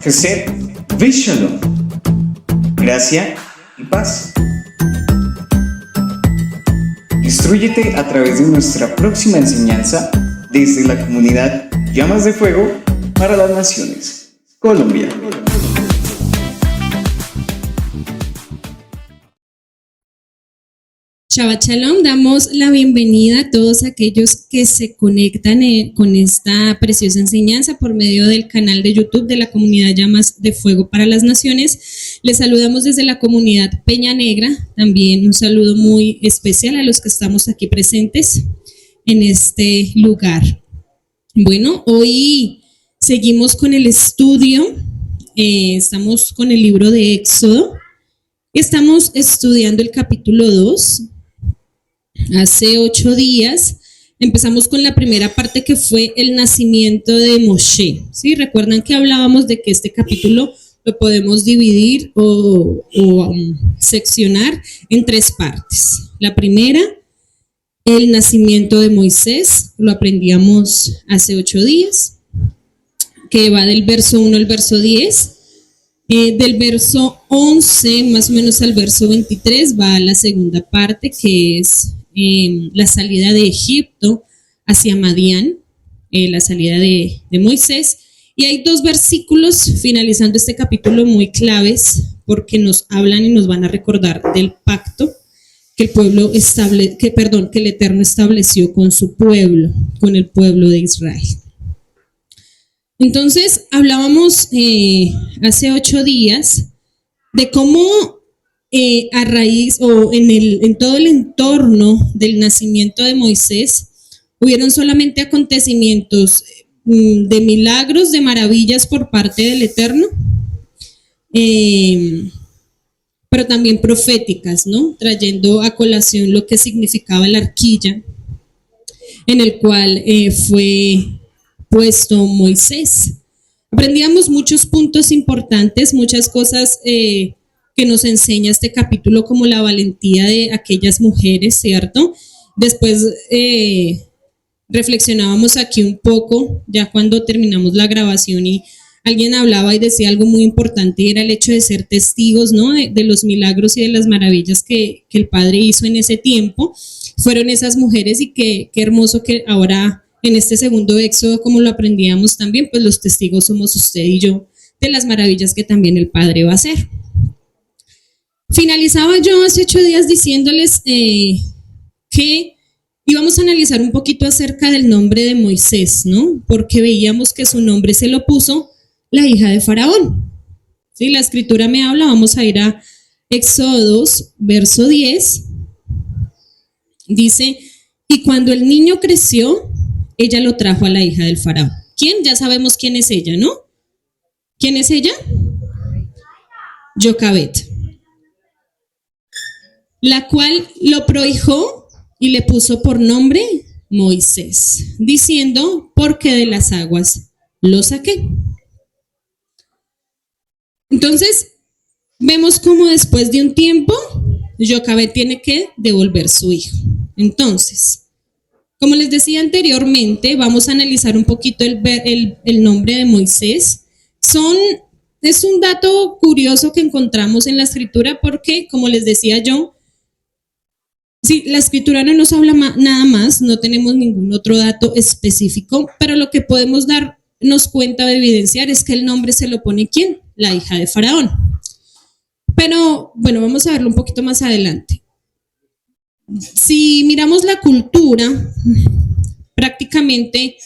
Gesed Shalom, gracia y paz. Instrúyete a través de nuestra próxima enseñanza desde la comunidad Llamas de Fuego para las Naciones, Colombia. Shabbat Shalom, damos la bienvenida a todos aquellos que se conectan con esta preciosa enseñanza por medio del canal de YouTube de la comunidad Llamas de Fuego para las Naciones. Les saludamos desde la comunidad Peña Negra, también un saludo muy especial a los que estamos aquí presentes en este lugar. Bueno, hoy seguimos con el estudio, estamos con el libro de Éxodo, estamos estudiando el capítulo 2. Hace 8 días empezamos con la primera parte que fue el nacimiento de Moshe. ¿Sí? Recuerdan que hablábamos de que este capítulo lo podemos dividir o seccionar en 3 partes. La primera, el nacimiento de Moisés, lo aprendíamos hace 8 días, que va del verso 1 al verso 10. Del verso 11 más o menos al verso 23 va la segunda parte, que es la salida de Egipto hacia Madián, la salida de Moisés. Y hay 2 versículos finalizando este capítulo muy claves porque nos hablan y nos van a recordar del pacto que el Eterno estableció con su pueblo, con el pueblo de Israel. Entonces hablábamos hace 8 días de cómo a raíz o en todo el entorno del nacimiento de Moisés hubieron solamente acontecimientos de milagros, de maravillas por parte del Eterno, pero también proféticas, ¿no? Trayendo a colación lo que significaba la arquilla en el cual fue puesto Moisés. Aprendíamos muchos puntos importantes, muchas cosas que nos enseña este capítulo, como la valentía de aquellas mujeres, ¿cierto? Después reflexionábamos aquí un poco, ya cuando terminamos la grabación, y alguien hablaba y decía algo muy importante, y era el hecho de ser testigos, ¿no? De los milagros y de las maravillas que el Padre hizo en ese tiempo. Fueron esas mujeres, y qué hermoso que ahora en este segundo éxodo, como lo aprendíamos también, pues los testigos somos usted y yo de las maravillas que también el Padre va a hacer. Finalizaba yo hace 8 días diciéndoles que íbamos a analizar un poquito acerca del nombre de Moisés, ¿no? Porque veíamos que su nombre se lo puso la hija de Faraón. ¿Sí? La escritura me habla, vamos a ir a Éxodo 2, verso 10. Dice: y cuando el niño creció, ella lo trajo a la hija del faraón. ¿Quién? Ya sabemos quién es ella, ¿no? ¿Quién es ella? Jocabet, la cual lo prohijó y le puso por nombre Moisés, diciendo: porque de las aguas lo saqué. Entonces, vemos cómo después de un tiempo, Jocabet tiene que devolver su hijo. Entonces, como les decía anteriormente, vamos a analizar un poquito el nombre de Moisés. Es un dato curioso que encontramos en la escritura porque, como les decía yo, sí, la escritura no nos habla nada más, no tenemos ningún otro dato específico, pero lo que podemos darnos cuenta de evidenciar es que el nombre se lo pone ¿quién? La hija de Faraón. Pero bueno, vamos a verlo un poquito más adelante. Si miramos la cultura, prácticamente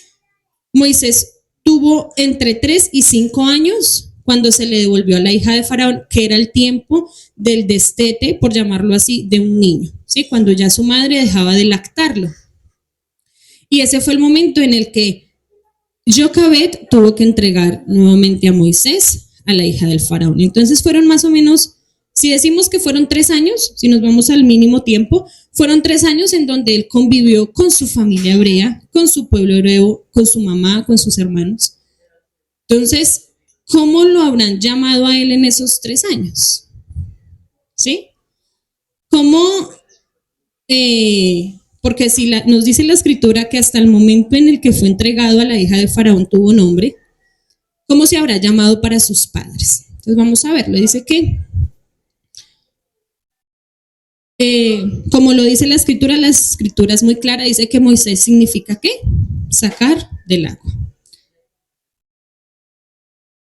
Moisés tuvo entre 3 y 5 años cuando se le devolvió a la hija de Faraón, que era el tiempo del destete, por llamarlo así, de un niño, ¿sí? Cuando ya su madre dejaba de lactarlo. Y ese fue el momento en el que Jocabet tuvo que entregar nuevamente a Moisés a la hija del Faraón. Entonces fueron más o menos, si decimos que fueron 3 años, si nos vamos al mínimo tiempo, fueron 3 años en donde él convivió con su familia hebrea, con su pueblo hebreo, con su mamá, con sus hermanos. Entonces, ¿cómo lo habrán llamado a él en esos 3 años? ¿Sí? ¿Cómo? Porque si nos dice la escritura que hasta el momento en el que fue entregado a la hija de Faraón tuvo nombre, ¿cómo se habrá llamado para sus padres? Entonces vamos a verlo. Dice que, como lo dice la escritura es muy clara, dice que Moisés significa ¿qué? Sacar del agua.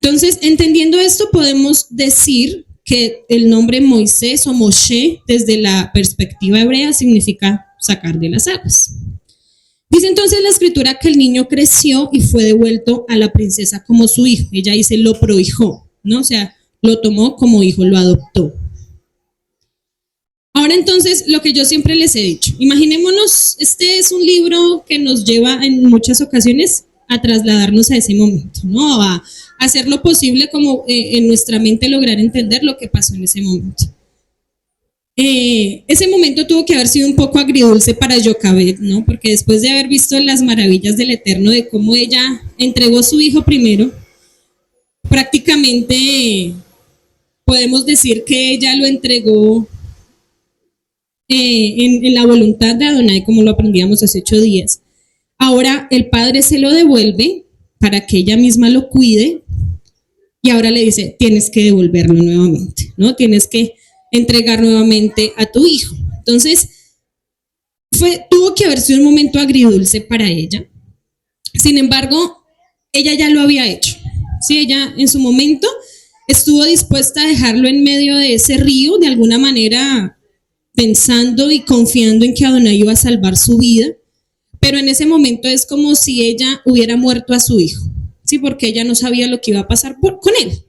Entonces, entendiendo esto, podemos decir que el nombre Moisés o Moshe, desde la perspectiva hebrea, significa sacar de las aguas. Dice entonces la escritura que el niño creció y fue devuelto a la princesa como su hijo. Ella dice lo prohijó, ¿no? O sea, lo tomó como hijo, lo adoptó. Ahora entonces, lo que yo siempre les he dicho, imaginémonos, este es un libro que nos lleva en muchas ocasiones a trasladarnos a ese momento, ¿no? A hacer lo posible como en nuestra mente lograr entender lo que pasó en ese momento. Ese momento tuvo que haber sido un poco agridulce para Jochebed, ¿no? Porque después de haber visto las maravillas del Eterno, de cómo ella entregó a su hijo primero, prácticamente podemos decir que ella lo entregó en la voluntad de Adonai, como lo aprendíamos hace 8 días. Ahora el padre se lo devuelve para que ella misma lo cuide y ahora le dice, tienes que devolverlo nuevamente, ¿no? Tienes que entregar nuevamente a tu hijo. Entonces, tuvo que haber sido un momento agridulce para ella. Sin embargo, ella ya lo había hecho. Sí, ella en su momento estuvo dispuesta a dejarlo en medio de ese río, de alguna manera pensando y confiando en que Adonai iba a salvar su vida, pero en ese momento es como si ella hubiera muerto a su hijo, ¿sí? Porque ella no sabía lo que iba a pasar con él.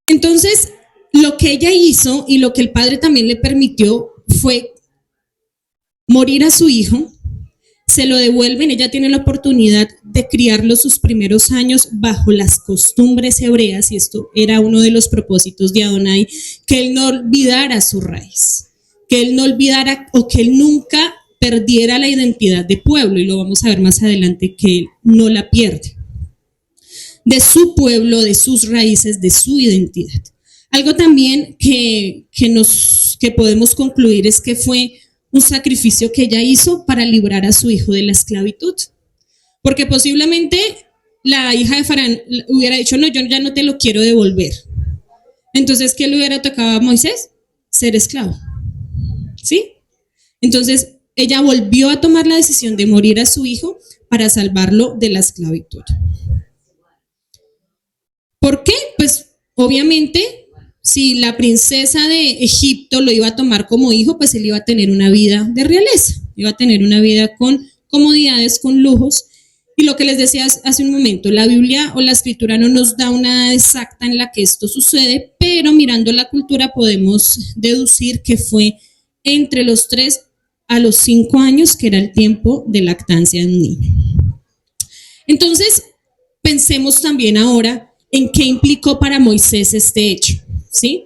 Entonces, lo que ella hizo y lo que el padre también le permitió fue morir a su hijo, se lo devuelven, ella tiene la oportunidad de criarlo sus primeros años bajo las costumbres hebreas, y esto era uno de los propósitos de Adonai, que él no olvidara su raíz, que él no olvidara o que él nunca perdiera la identidad de pueblo, y lo vamos a ver más adelante que él no la pierde, de su pueblo, de sus raíces, de su identidad. Algo también que podemos concluir es que fue un sacrificio que ella hizo para librar a su hijo de la esclavitud. Porque posiblemente la hija de Faraón hubiera dicho, no, yo ya no te lo quiero devolver. Entonces, ¿qué le hubiera tocado a Moisés? Ser esclavo. ¿Sí? Entonces, ella volvió a tomar la decisión de morir a su hijo para salvarlo de la esclavitud. ¿Por qué? Pues, obviamente, si la princesa de Egipto lo iba a tomar como hijo, pues él iba a tener una vida de realeza, iba a tener una vida con comodidades, con lujos. Y lo que les decía hace un momento, la Biblia o la escritura no nos da una exacta en la que esto sucede, pero mirando la cultura podemos deducir que fue entre los 3 a los 5 años, que era el tiempo de lactancia de un niño. Entonces, pensemos también ahora en qué implicó para Moisés este hecho. ¿Sí?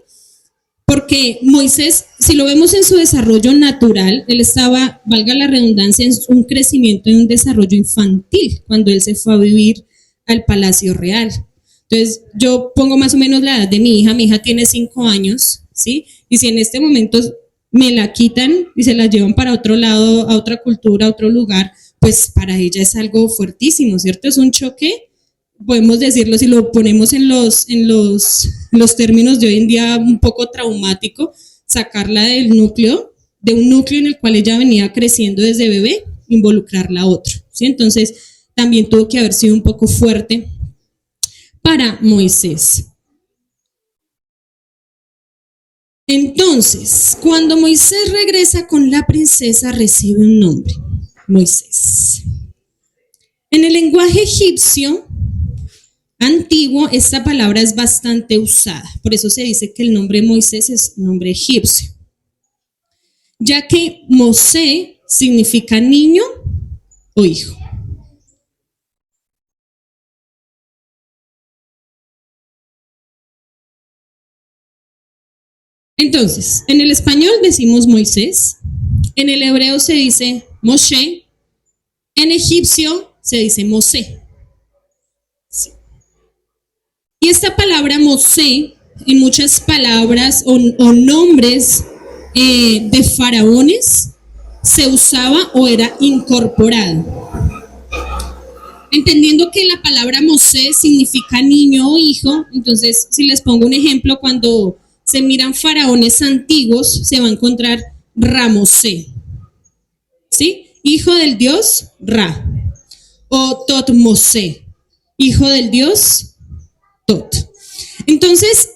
Porque Moisés, si lo vemos en su desarrollo natural, él estaba, valga la redundancia, en un crecimiento y un desarrollo infantil cuando él se fue a vivir al Palacio Real. Entonces, yo pongo más o menos la edad de mi hija tiene 5 años, ¿sí? Y si en este momento me la quitan y se la llevan para otro lado, a otra cultura, a otro lugar, pues para ella es algo fuertísimo, ¿cierto? Es un choque. Podemos decirlo, si lo ponemos en los términos de hoy en día, un poco traumático, sacarla de un núcleo en el cual ella venía creciendo desde bebé, involucrarla a otro, ¿sí? Entonces, también tuvo que haber sido un poco fuerte para Moisés. Entonces, cuando Moisés regresa con la princesa, recibe un nombre, Moisés. En el lenguaje egipcio antiguo, esta palabra es bastante usada, por eso se dice que el nombre Moisés es nombre egipcio, ya que Mosé significa niño o hijo. Entonces, en el español decimos Moisés, en el hebreo se dice Moshe, en egipcio se dice Mosé. Y esta palabra Mosé, en muchas palabras o nombres de faraones, se usaba o era incorporado. Entendiendo que la palabra Mosé significa niño o hijo, entonces si les pongo un ejemplo, cuando se miran faraones antiguos, se va a encontrar Ramosé, ¿sí? Hijo del dios Ra, o Totmosé, hijo del dios Tot. Entonces,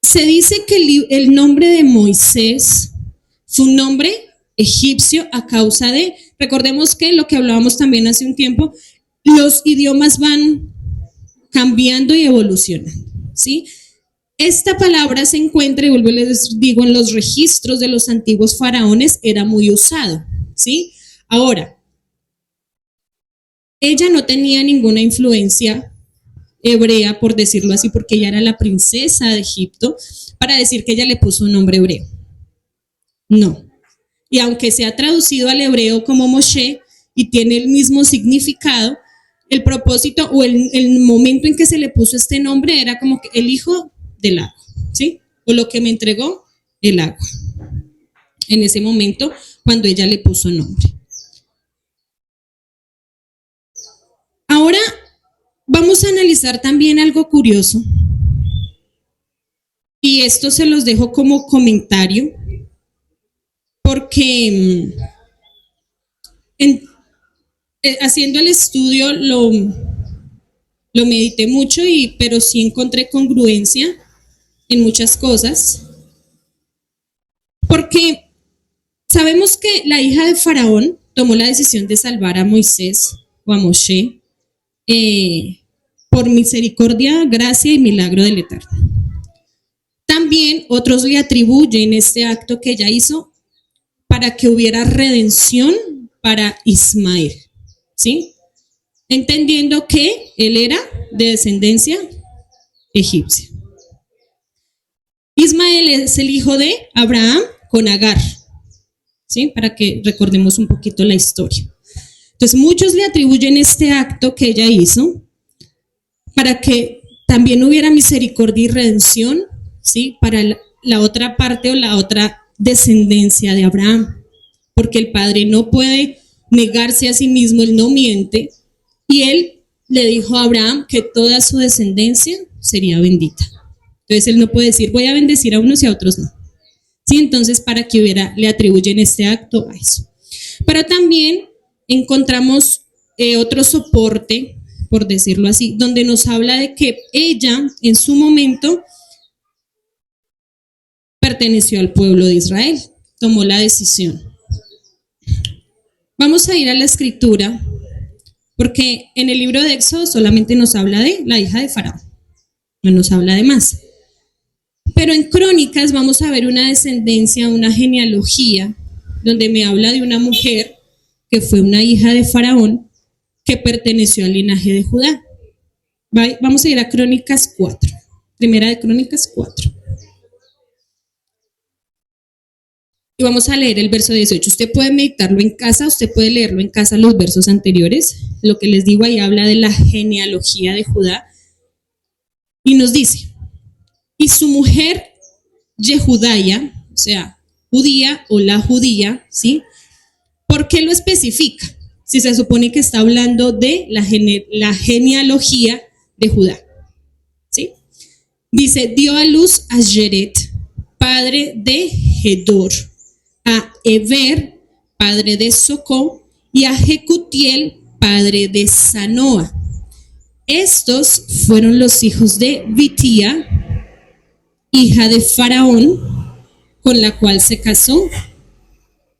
se dice que el nombre de Moisés fue un nombre egipcio a causa de, recordemos que lo que hablábamos también hace un tiempo, los idiomas van cambiando y evolucionando, ¿sí? Esta palabra se encuentra, y vuelvo y les digo, en los registros de los antiguos faraones era muy usado, ¿sí? Ahora, ella no tenía ninguna influencia hebrea, por decirlo así, porque ella era la princesa de Egipto, para decir que ella le puso un nombre hebreo. No. Y aunque se ha traducido al hebreo como Moshe y tiene el mismo significado, el propósito o el momento en que se le puso este nombre era como que el hijo del agua, ¿sí? O lo que me entregó el agua. En ese momento, cuando ella le puso nombre. Ahora vamos a analizar también algo curioso. Y esto se los dejo como comentario, porque haciendo el estudio lo medité mucho, pero sí encontré congruencia en muchas cosas, porque sabemos que la hija de Faraón tomó la decisión de salvar a Moisés o a Moshe por misericordia, gracia y milagro del Eterno. También otros le atribuyen este acto que ella hizo para que hubiera redención para Ismael, ¿sí? Entendiendo que él era de descendencia egipcia. Ismael es el hijo de Abraham con Agar, ¿sí? Para que recordemos un poquito la historia. Entonces muchos le atribuyen este acto que ella hizo para que también hubiera misericordia y redención, ¿sí? Para la otra parte o la otra descendencia de Abraham, porque el padre no puede negarse a sí mismo, él no miente, y él le dijo a Abraham que toda su descendencia sería bendita. Entonces él no puede decir voy a bendecir a unos y a otros no. Sí, entonces para que le atribuyen este acto a eso. Pero también encontramos otro soporte, por decirlo así, donde nos habla de que ella en su momento perteneció al pueblo de Israel, tomó la decisión. Vamos a ir a la escritura, porque en el libro de Éxodo solamente nos habla de la hija de Faraón, no nos habla de más. Pero en Crónicas vamos a ver una descendencia, una genealogía, donde me habla de una mujer que fue una hija de Faraón, que perteneció al linaje de Judá. Vamos a ir a Crónicas 4, primera de Crónicas 4. Y vamos a leer el verso 18. Usted puede meditarlo en casa, usted puede leerlo en casa los versos anteriores. Lo que les digo ahí habla de la genealogía de Judá. Y nos dice, y su mujer Yehudaya, o sea, judía o la judía, ¿sí? ¿Por qué lo especifica? Si se supone que está hablando de la genealogía de Judá, ¿sí? Dice, dio a luz a Yeret, padre de Gedor, a Eber, padre de Socó, y a Jecutiel, padre de Sanoa. Estos fueron los hijos de Bitía, hija de Faraón, con la cual se casó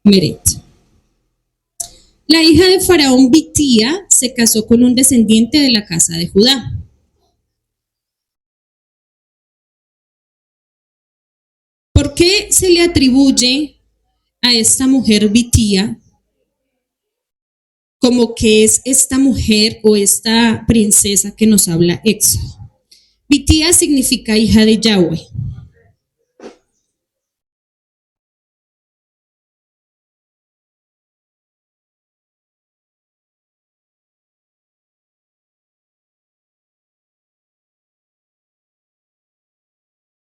Meret. La hija de Faraón, Bitía, se casó con un descendiente de la casa de Judá. ¿Por qué se le atribuye a esta mujer Bitía como que es esta mujer o esta princesa que nos habla Éxodo? Bitía significa hija de Yahweh.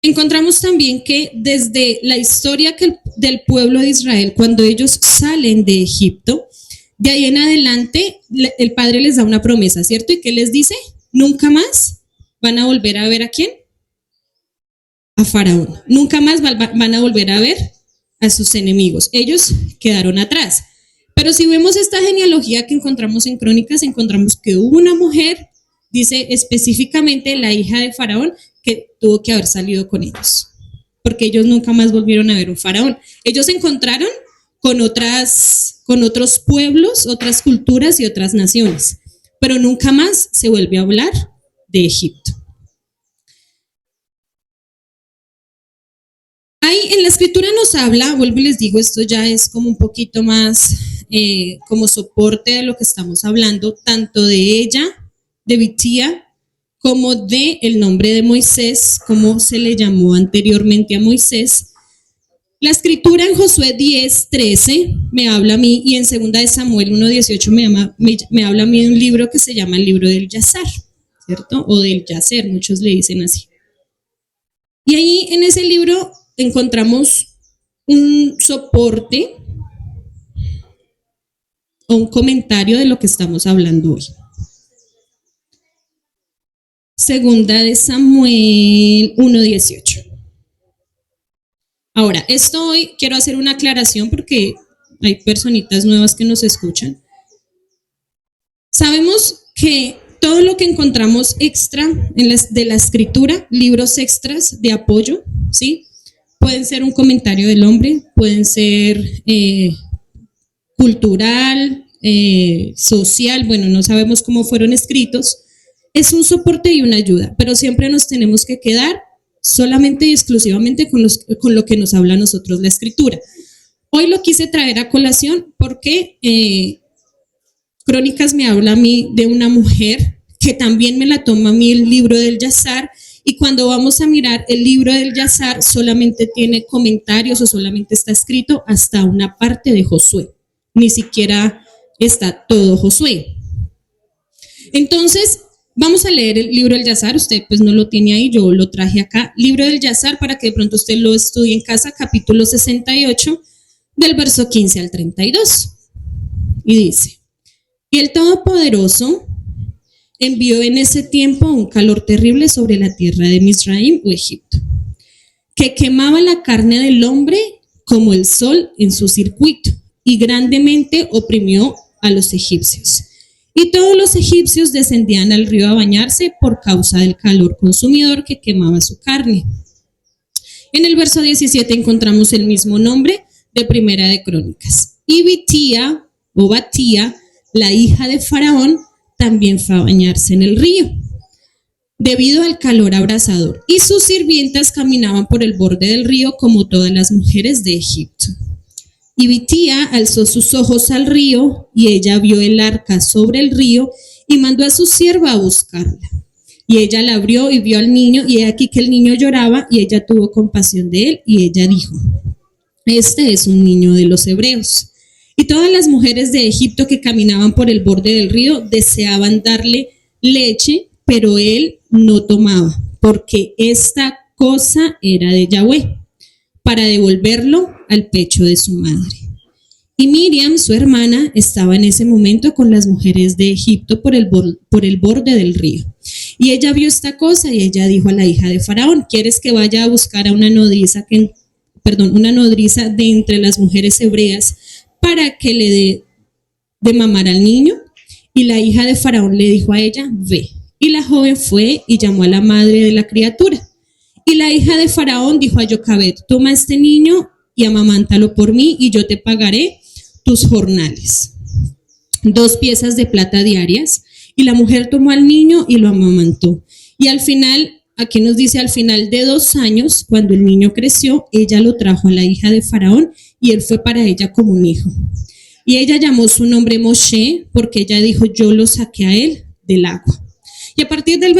Encontramos también que desde la historia del pueblo de Israel, cuando ellos salen de Egipto, De ahí en adelante, el padre les da una promesa, ¿cierto? ¿Y qué les dice? Nunca más van a volver a ver ¿a quién? A Faraón. Nunca más van a volver a ver a sus enemigos. Ellos quedaron atrás. Pero si vemos esta genealogía que encontramos en Crónicas, encontramos que hubo una mujer, dice específicamente la hija de Faraón, que tuvo que haber salido con ellos, porque ellos nunca más volvieron a ver un faraón. Ellos se encontraron con otros pueblos, otras culturas y otras naciones, pero nunca más se vuelve a hablar de Egipto. Ahí en la escritura nos habla, vuelvo y les digo, esto ya es como un poquito más como soporte de lo que estamos hablando, tanto de ella, de Bitía, como de el nombre de Moisés, como se le llamó anteriormente a Moisés. La escritura en Josué 10:13 me habla a mí, y en 2 de Samuel 1:18 me habla a mí de un libro que se llama el libro del Yazar, ¿cierto? O del Yacer, muchos le dicen así. Y ahí en ese libro encontramos un soporte o un comentario de lo que estamos hablando hoy. 2 de Samuel 1:18. Ahora, esto hoy quiero hacer una aclaración porque hay personitas nuevas que nos escuchan. Sabemos que todo lo que encontramos extra de la escritura, libros extras de apoyo, ¿sí? Pueden ser un comentario del hombre, pueden ser cultural, social, bueno, no sabemos cómo fueron escritos. Es un soporte y una ayuda, pero siempre nos tenemos que quedar solamente y exclusivamente con lo que nos habla a nosotros la escritura. Hoy lo quise traer a colación porque Crónicas me habla a mí de una mujer que también me la toma a mí el libro del Yazar, y cuando vamos a mirar el libro del Yazar solamente tiene comentarios o solamente está escrito hasta una parte de Josué, ni siquiera está todo Josué. Entonces, vamos a leer el libro del Yazar. Usted pues no lo tiene ahí, yo lo traje acá. Libro del Yazar para que de pronto usted lo estudie en casa, capítulo 68, del verso 15 al 32. Y dice: y el Todopoderoso envió en ese tiempo un calor terrible sobre la tierra de Misraim o Egipto, que quemaba la carne del hombre como el sol en su circuito, y grandemente oprimió a los egipcios. Y todos los egipcios descendían al río a bañarse por causa del calor consumidor que quemaba su carne. En el verso 17 encontramos el mismo nombre de Primera de Crónicas. Y Bitía o Batía, la hija de Faraón, también fue a bañarse en el río, debido al calor abrasador. Y sus sirvientas caminaban por el borde del río como todas las mujeres de Egipto. Y Bitía alzó sus ojos al río, y ella vio el arca sobre el río, y mandó a su sierva a buscarla. Y ella la abrió y vio al niño, y he aquí que el niño lloraba, y ella tuvo compasión de él, y ella dijo: este es un niño de los hebreos. Y todas las mujeres de Egipto que caminaban por el borde del río deseaban darle leche, pero él no tomaba, porque esta cosa era de Yahweh, para devolverlo al pecho de su madre. Y Miriam, su hermana, estaba en ese momento con las mujeres de Egipto por el borde del río. Y ella vio esta cosa, y ella dijo a la hija de Faraón: ¿quieres que vaya a buscar a una nodriza de entre las mujeres hebreas para que le dé de mamar al niño? Y la hija de Faraón le dijo a ella: ve. Y la joven fue y llamó a la madre de la criatura. Y la hija de Faraón dijo a Jochebed: toma este niño y amamántalo por mí, y yo te pagaré tus jornales, 2 piezas de plata diarias. Y la mujer tomó al niño y lo amamantó. Y al final, aquí nos dice, al final de 2 años, cuando el niño creció, ella lo trajo a la hija de Faraón, y él fue para ella como un hijo. Y ella llamó su nombre Moshe, porque ella dijo: yo lo saqué a él del agua. Y a partir del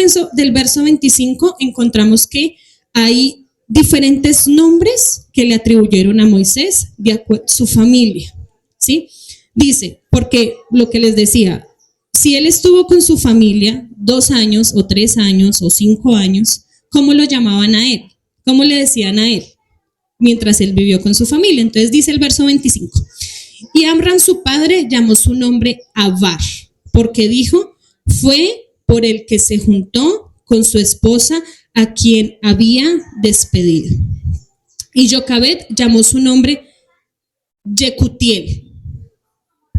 verso 25 encontramos que hay diferentes nombres que le atribuyeron a Moisés de su familia, ¿sí? Dice, porque lo que les decía, si él estuvo con su familia 2 años o 3 años o 5 años, ¿cómo lo llamaban a él? ¿Cómo le decían a él? Mientras él vivió con su familia. Entonces dice el verso 25: Y Amram su padre llamó su nombre Abar, porque dijo, fue por el que se juntó con su esposa a quien había despedido. Y Jocabed llamó su nombre Yecutiel,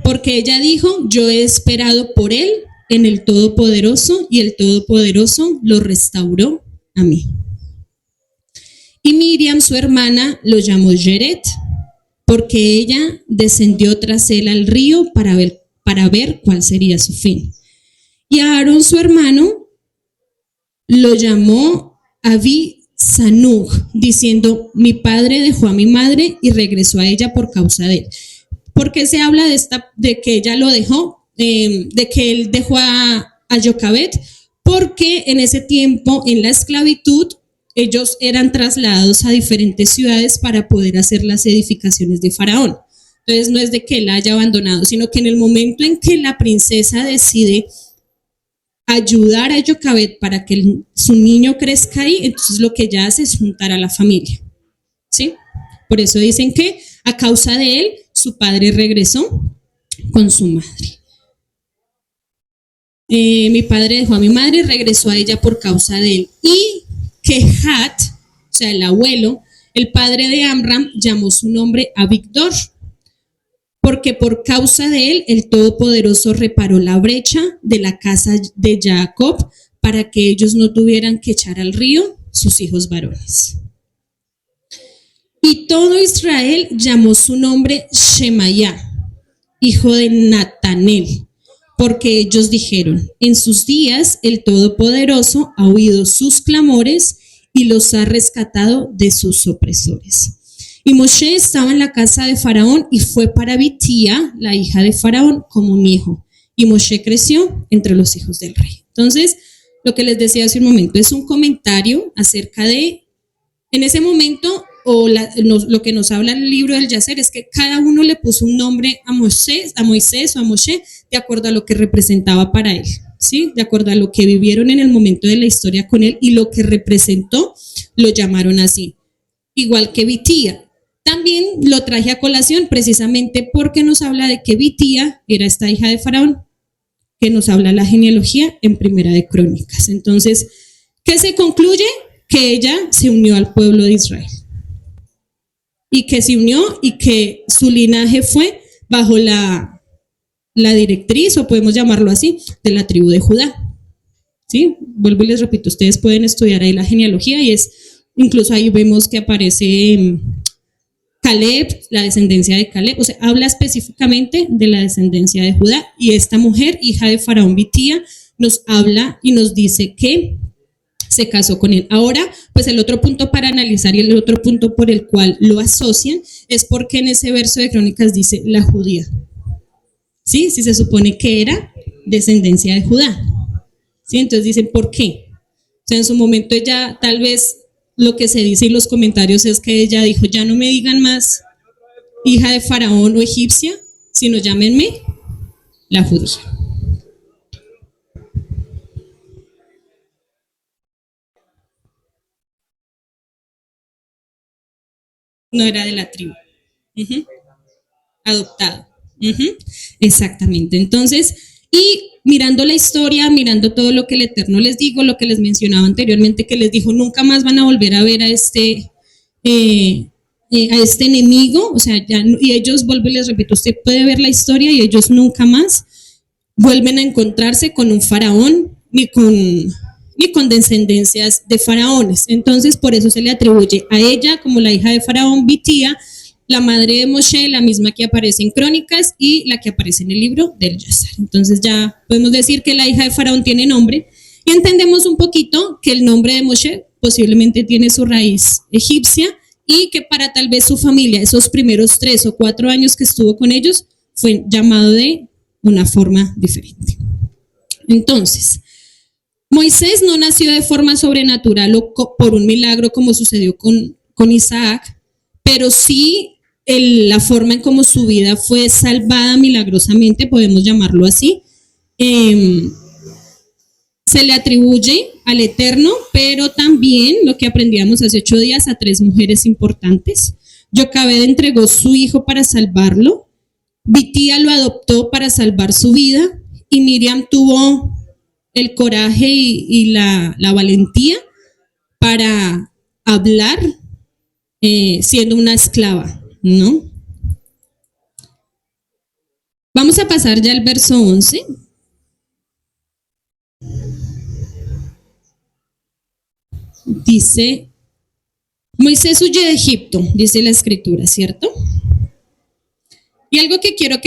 porque ella dijo, yo he esperado por él en el Todopoderoso, y el Todopoderoso lo restauró a mí. Y Miriam, su hermana, lo llamó Yeret, porque ella descendió tras él al río para ver cuál sería su fin. Y a Aarón, su hermano, lo llamó Abi-Sanug, diciendo, mi padre dejó a mi madre y regresó a ella por causa de él. ¿Por qué se habla de que ella lo dejó? De que él dejó a Jocabed, porque en ese tiempo, en la esclavitud, ellos eran trasladados a diferentes ciudades para poder hacer las edificaciones de Faraón. Entonces no es de que él la haya abandonado, sino que en el momento en que la princesa decide ayudar a Jocabed para que su niño crezca ahí, entonces lo que ella hace es juntar a la familia, ¿sí? Por eso dicen que a causa de él, su padre regresó con su madre. Mi padre dejó a mi madre y regresó a ella por causa de él. Y Kehat, o sea, el abuelo, el padre de Amram, llamó su nombre Abigdor, porque por causa de él, el Todopoderoso reparó la brecha de la casa de Jacob para que ellos no tuvieran que echar al río sus hijos varones. Y todo Israel llamó su nombre Shemaya, hijo de Natanel, porque ellos dijeron, en sus días el Todopoderoso ha oído sus clamores y los ha rescatado de sus opresores. Y Moshe estaba en la casa de Faraón y fue para Bitía, la hija de Faraón, como un hijo. Y Moshe creció entre los hijos del rey. Entonces, lo que les decía hace un momento es un comentario acerca de, en ese momento, lo que nos habla el libro del Yacer es que cada uno le puso un nombre a Moisés o a Moshe de acuerdo a lo que representaba para él, ¿sí? De acuerdo a lo que vivieron en el momento de la historia con él y lo que representó, lo llamaron así. Igual que Bitía. También lo traje a colación precisamente porque nos habla de que Bitía era esta hija de Faraón, que nos habla la genealogía en Primera de Crónicas. Entonces, ¿qué se concluye? Que ella se unió al pueblo de Israel. Y que se unió y que su linaje fue bajo la directriz, o podemos llamarlo así, de la tribu de Judá. ¿Sí? Vuelvo y les repito, ustedes pueden estudiar ahí la genealogía y incluso ahí vemos que aparece Caleb, la descendencia de Caleb, o sea, habla específicamente de la descendencia de Judá, y esta mujer, hija de Faraón Bitía, nos habla y nos dice que se casó con él. Ahora, pues el otro punto para analizar y el otro punto por el cual lo asocian es porque en ese verso de Crónicas dice la judía. ¿Sí? Si se supone que era descendencia de Judá. ¿Sí? Entonces dicen, ¿por qué? O sea, en su momento ella, tal vez lo que se dice en los comentarios es que ella dijo, ya no me digan más hija de Faraón o egipcia, sino llámenme la judía. No era de la tribu. Adoptado. Exactamente. Entonces, y mirando la historia, mirando todo lo que el Eterno les dijo, lo que les mencionaba anteriormente, que les dijo, nunca más van a volver a ver a este enemigo, o sea, ya, y ellos, vuelvo y les repito, usted puede ver la historia y ellos nunca más vuelven a encontrarse con un faraón, ni con descendencias de faraones. Entonces, por eso se le atribuye a ella como la hija de Faraón, Bitía, la madre de Moshe, la misma que aparece en Crónicas y la que aparece en el libro del Yacer. Entonces ya podemos decir que la hija de Faraón tiene nombre y entendemos un poquito que el nombre de Moshe posiblemente tiene su raíz egipcia y que para tal vez su familia, esos primeros 3 o 4 años que estuvo con ellos, fue llamado de una forma diferente. Entonces, Moisés no nació de forma sobrenatural o por un milagro como sucedió con Isaac, pero sí la forma en cómo su vida fue salvada milagrosamente, podemos llamarlo así, se le atribuye al Eterno, pero también lo que aprendíamos hace 8 días a 3 mujeres importantes. Jocabed entregó su hijo para salvarlo, Bitía lo adoptó para salvar su vida y Miriam tuvo el coraje y la valentía para hablar siendo una esclava, ¿no? Vamos a pasar ya al verso 11. Dice, Moisés huye de Egipto, dice la escritura, ¿cierto? Y algo que quiero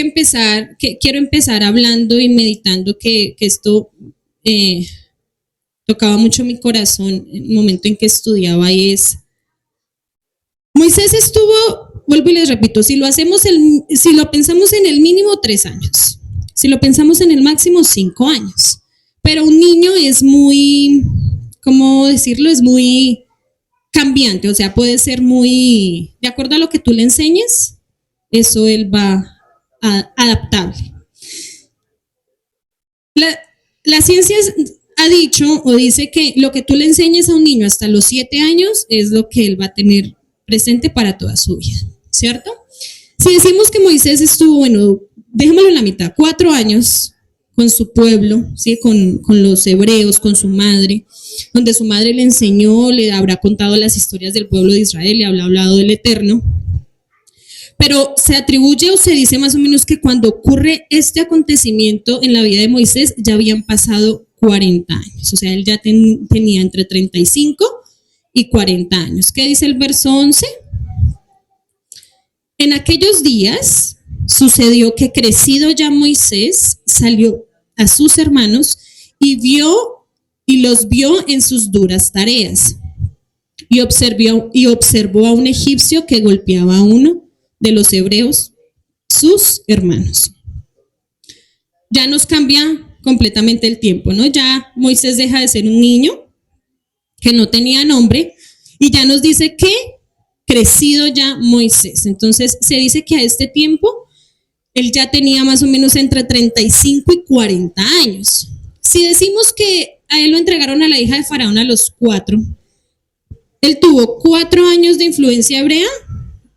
empezar hablando y meditando, que esto tocaba mucho mi corazón en el momento en que estudiaba, y es, Moisés estuvo, vuelvo y les repito, si lo pensamos en el mínimo 3 años, si lo pensamos en el máximo 5 años, pero un niño es muy, ¿cómo decirlo? Es muy cambiante, o sea, puede ser muy, de acuerdo a lo que tú le enseñes, eso él va adaptable. La ciencia ha dicho o dice que lo que tú le enseñes a un niño hasta los 7 años es lo que él va a tener presente para toda su vida, ¿cierto? Si decimos que Moisés estuvo, bueno, dejémoslo en la mitad, 4 años con su pueblo, ¿sí? Con los hebreos, con su madre, donde su madre le enseñó, le habrá contado las historias del pueblo de Israel, le habrá hablado del Eterno. Pero se atribuye o se dice más o menos que cuando ocurre este acontecimiento en la vida de Moisés ya habían pasado 40 años, o sea, él ya tenía entre 35 y 40 años. ¿Qué dice el verso 11? En aquellos días sucedió que crecido ya Moisés salió a sus hermanos y los vio en sus duras tareas y observó a un egipcio que golpeaba a uno de los hebreos, sus hermanos. Ya nos cambia completamente el tiempo, ¿no? Ya Moisés deja de ser un niño que no tenía nombre y ya nos dice que crecido ya Moisés. Entonces se dice que a este tiempo él ya tenía más o menos entre 35 y 40 años. Si decimos que a él lo entregaron a la hija de Faraón a los 4, él tuvo 4 años de influencia hebrea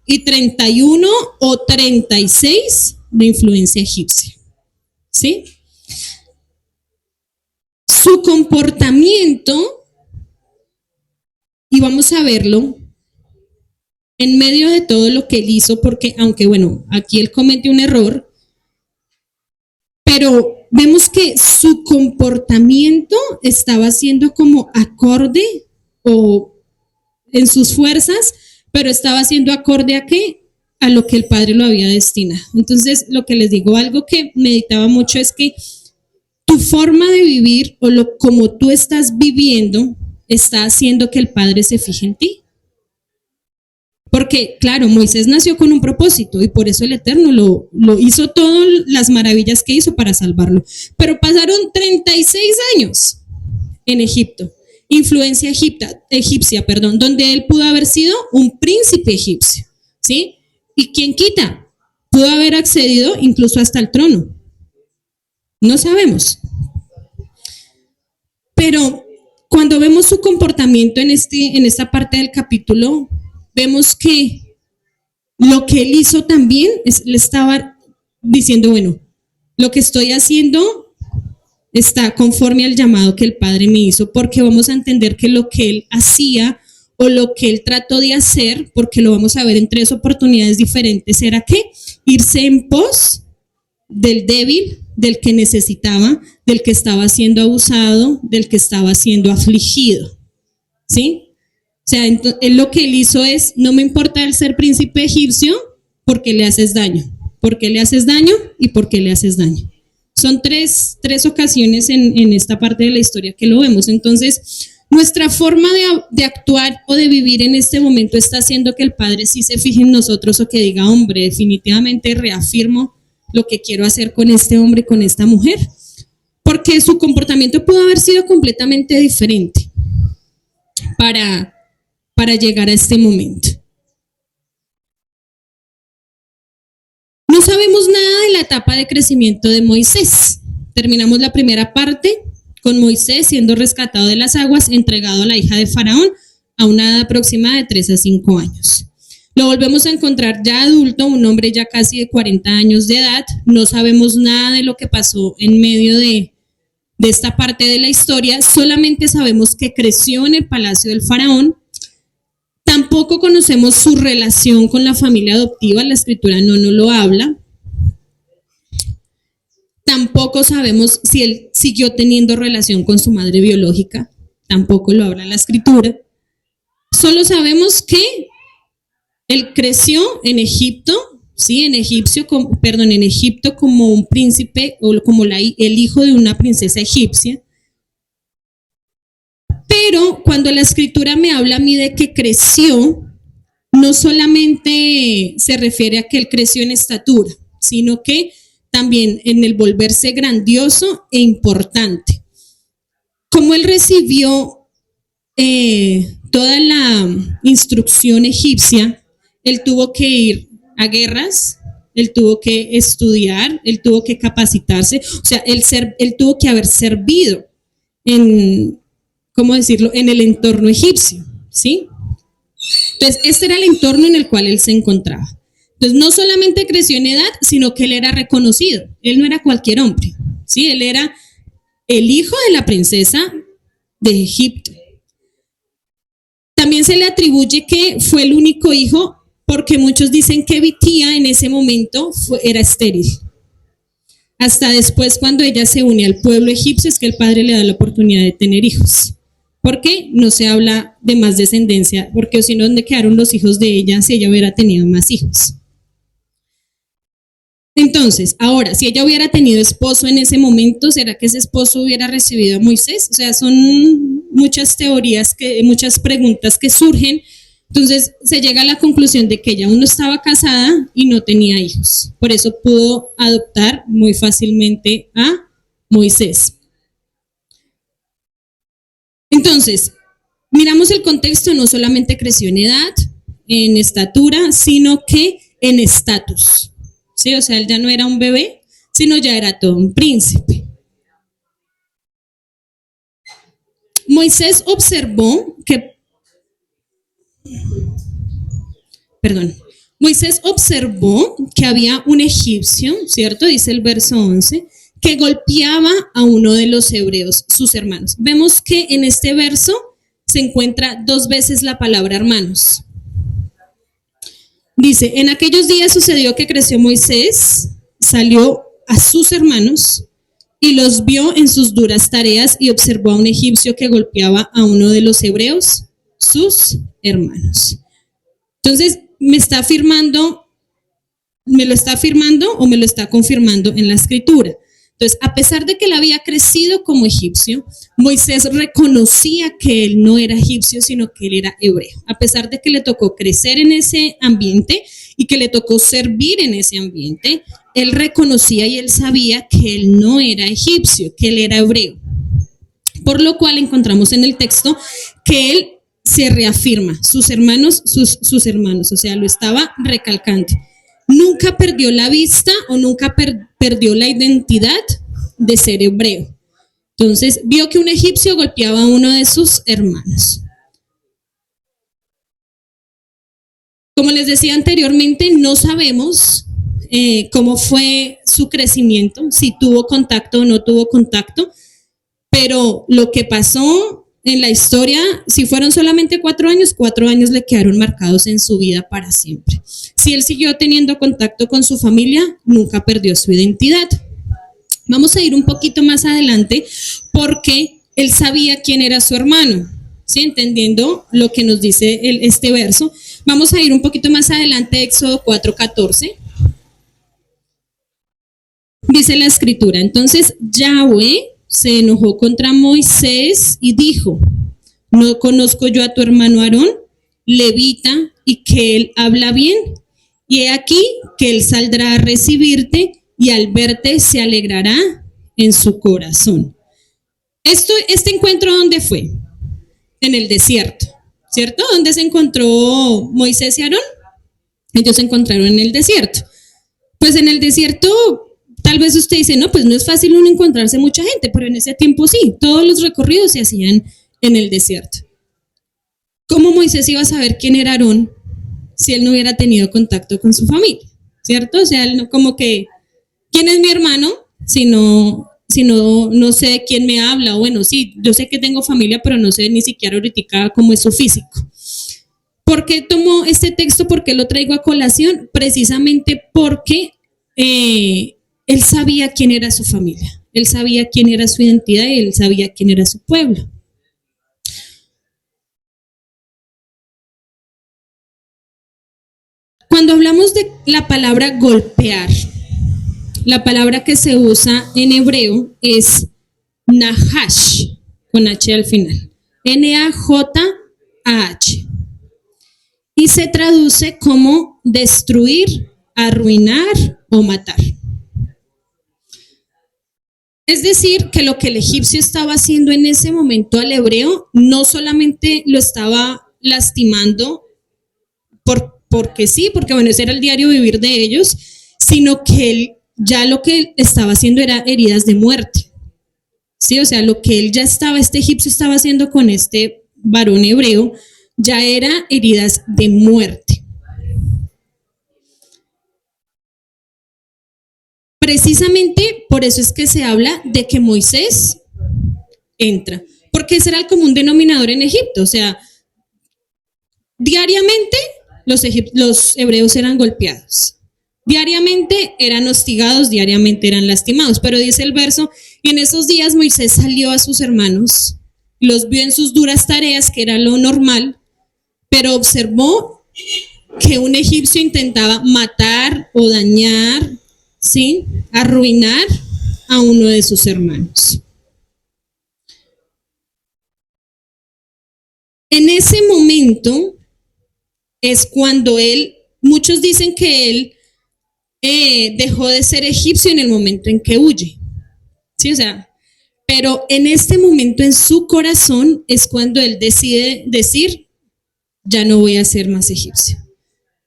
y 31 o 36 de influencia egipcia, ¿sí? Su comportamiento, y vamos a verlo, en medio de todo lo que él hizo, porque aunque bueno, aquí él comete un error, pero vemos que su comportamiento estaba siendo como acorde o en sus fuerzas, pero estaba siendo acorde a qué, a lo que el Padre lo había destinado. Entonces, lo que les digo, algo que meditaba mucho es que tu forma de vivir o como tú estás viviendo está haciendo que el Padre se fije en ti. Porque, claro, Moisés nació con un propósito y por eso el Eterno lo hizo todas las maravillas que hizo para salvarlo. Pero pasaron 36 años en Egipto. Influencia egipcia, donde él pudo haber sido un príncipe egipcio, ¿sí? ¿Y quién quita? Pudo haber accedido incluso hasta el trono. No sabemos. Pero cuando vemos su comportamiento en esta parte del capítulo, vemos que lo que él hizo también le estaba diciendo, bueno, lo que estoy haciendo está conforme al llamado que el Padre me hizo, porque vamos a entender que lo que él hacía o lo que él trató de hacer, porque lo vamos a ver en 3 oportunidades diferentes, era que irse en pos del débil, del que necesitaba, del que estaba siendo abusado, del que estaba siendo afligido, ¿sí? O sea, él lo que él hizo es, no me importa el ser príncipe egipcio, porque le haces daño, porque le haces daño y porque le haces daño. Son tres ocasiones en esta parte de la historia que lo vemos. Entonces, nuestra forma de actuar o de vivir en este momento está haciendo que el Padre sí se fije en nosotros o que diga, hombre, definitivamente reafirmo lo que quiero hacer con este hombre y con esta mujer. Porque su comportamiento pudo haber sido completamente diferente para llegar a este momento. No sabemos nada de la etapa de crecimiento de Moisés. Terminamos la primera parte con Moisés siendo rescatado de las aguas, entregado a la hija de Faraón a una edad aproximada de 3 a 5 años. Lo volvemos a encontrar ya adulto, un hombre ya casi de 40 años de edad. No sabemos nada de lo que pasó en medio de esta parte de la historia, solamente sabemos que creció en el palacio del faraón. Tampoco conocemos su relación con la familia adoptiva, la escritura no nos lo habla. Tampoco sabemos si él siguió teniendo relación con su madre biológica, tampoco lo habla la escritura. Solo sabemos que él creció en Egipto, ¿sí? En Egipto como un príncipe o como el hijo de una princesa egipcia. Pero cuando la escritura me habla a mí de que creció, no solamente se refiere a que él creció en estatura, sino que también en el volverse grandioso e importante. Como él recibió toda la instrucción egipcia, él tuvo que ir a guerras, él tuvo que estudiar, él tuvo que capacitarse, o sea, él tuvo que haber servido en, ¿cómo decirlo?, en el entorno egipcio, ¿sí? Entonces, este era el entorno en el cual él se encontraba. Entonces, no solamente creció en edad, sino que él era reconocido. Él no era cualquier hombre, ¿sí? Él era el hijo de la princesa de Egipto. También se le atribuye que fue el único hijo, porque muchos dicen que Bitía en ese momento era estéril. Hasta después, cuando ella se une al pueblo egipcio, es que el padre le da la oportunidad de tener hijos. ¿Por qué? No se habla de más descendencia, porque si no, ¿dónde quedaron los hijos de ella si ella hubiera tenido más hijos? Entonces, ahora, si ella hubiera tenido esposo en ese momento, ¿será que ese esposo hubiera recibido a Moisés? O sea, son muchas teorías, muchas preguntas que surgen. Entonces, se llega a la conclusión de que ella aún no estaba casada y no tenía hijos. Por eso pudo adoptar muy fácilmente a Moisés. Entonces, miramos el contexto, no solamente creció en edad, en estatura, sino que en estatus. ¿Sí? O sea, él ya no era un bebé, sino ya era todo un príncipe. Moisés observó que había un egipcio, ¿cierto? Dice el verso 11, que golpeaba a uno de los hebreos, sus hermanos. Vemos que en este verso se encuentra 2 veces la palabra hermanos. Dice, en aquellos días sucedió que creció Moisés, salió a sus hermanos y los vio en sus duras tareas y observó a un egipcio que golpeaba a uno de los hebreos, sus hermanos. Entonces, ¿me lo está afirmando o me lo está confirmando en la escritura? Entonces, a pesar de que él había crecido como egipcio, Moisés reconocía que él no era egipcio, sino que él era hebreo. A pesar de que le tocó crecer en ese ambiente y que le tocó servir en ese ambiente, él reconocía y él sabía que él no era egipcio, que él era hebreo. Por lo cual encontramos en el texto que él se reafirma, sus hermanos, o sea, lo estaba recalcando. Nunca perdió la vista o nunca perdió la identidad de ser hebreo. Entonces, vio que un egipcio golpeaba a uno de sus hermanos. Como les decía anteriormente, no sabemos cómo fue su crecimiento, si tuvo contacto o no tuvo contacto, pero lo que pasó en la historia, si fueron solamente 4 años, 4 años le quedaron marcados en su vida para siempre. Si él siguió teniendo contacto con su familia, nunca perdió su identidad. Vamos a ir un poquito más adelante porque él sabía quién era su hermano, ¿sí? Entendiendo lo que nos dice este verso. Vamos a ir un poquito más adelante, Éxodo 4:14. Dice la escritura, entonces Yahweh se enojó contra Moisés y dijo, ¿no conozco yo a tu hermano Aarón, levita, y que él habla bien? Y he aquí que él saldrá a recibirte y al verte se alegrará en su corazón. Este encuentro, ¿dónde fue? En el desierto, ¿cierto? ¿Dónde se encontró Moisés y Aarón? Ellos se encontraron en el desierto. Pues en el desierto, tal vez usted dice, no, pues no es fácil uno encontrarse mucha gente, pero en ese tiempo sí, todos los recorridos se hacían en el desierto. ¿Cómo Moisés iba a saber quién era Aarón si él no hubiera tenido contacto con su familia, ¿cierto? O sea, él no, como que, ¿quién es mi hermano? Si no, no sé de quién me habla. O bueno, sí, yo sé que tengo familia, pero no sé ni siquiera ahorita cómo es su físico. ¿Por qué tomo este texto? ¿Por qué lo traigo a colación? Precisamente porque él sabía quién era su familia, él sabía quién era su identidad y él sabía quién era su pueblo. Cuando hablamos de la palabra golpear, la palabra que se usa en hebreo es nahash, con H al final. N-A-J-A-H. Y se traduce como destruir, arruinar o matar. Es decir, que lo que el egipcio estaba haciendo en ese momento al hebreo no solamente lo estaba lastimando porque sí, porque bueno, ese era el diario vivir de ellos, sino que él ya lo que él estaba haciendo era heridas de muerte. Sí, o sea, lo que él ya estaba, este egipcio estaba haciendo con este varón hebreo, ya era heridas de muerte. Precisamente por eso es que se habla de que Moisés entra, porque ese era el común denominador en Egipto, o sea, diariamente los hebreos eran golpeados, diariamente eran hostigados, diariamente eran lastimados, pero dice el verso, y en esos días Moisés salió a sus hermanos, los vio en sus duras tareas, que era lo normal, pero observó que un egipcio intentaba matar o dañar, ¿sí?, arruinar a uno de sus hermanos. En ese momento es cuando muchos dicen que él dejó de ser egipcio en el momento en que huye, ¿sí? O sea, pero en este momento en su corazón es cuando él decide decir, ya no voy a ser más egipcio,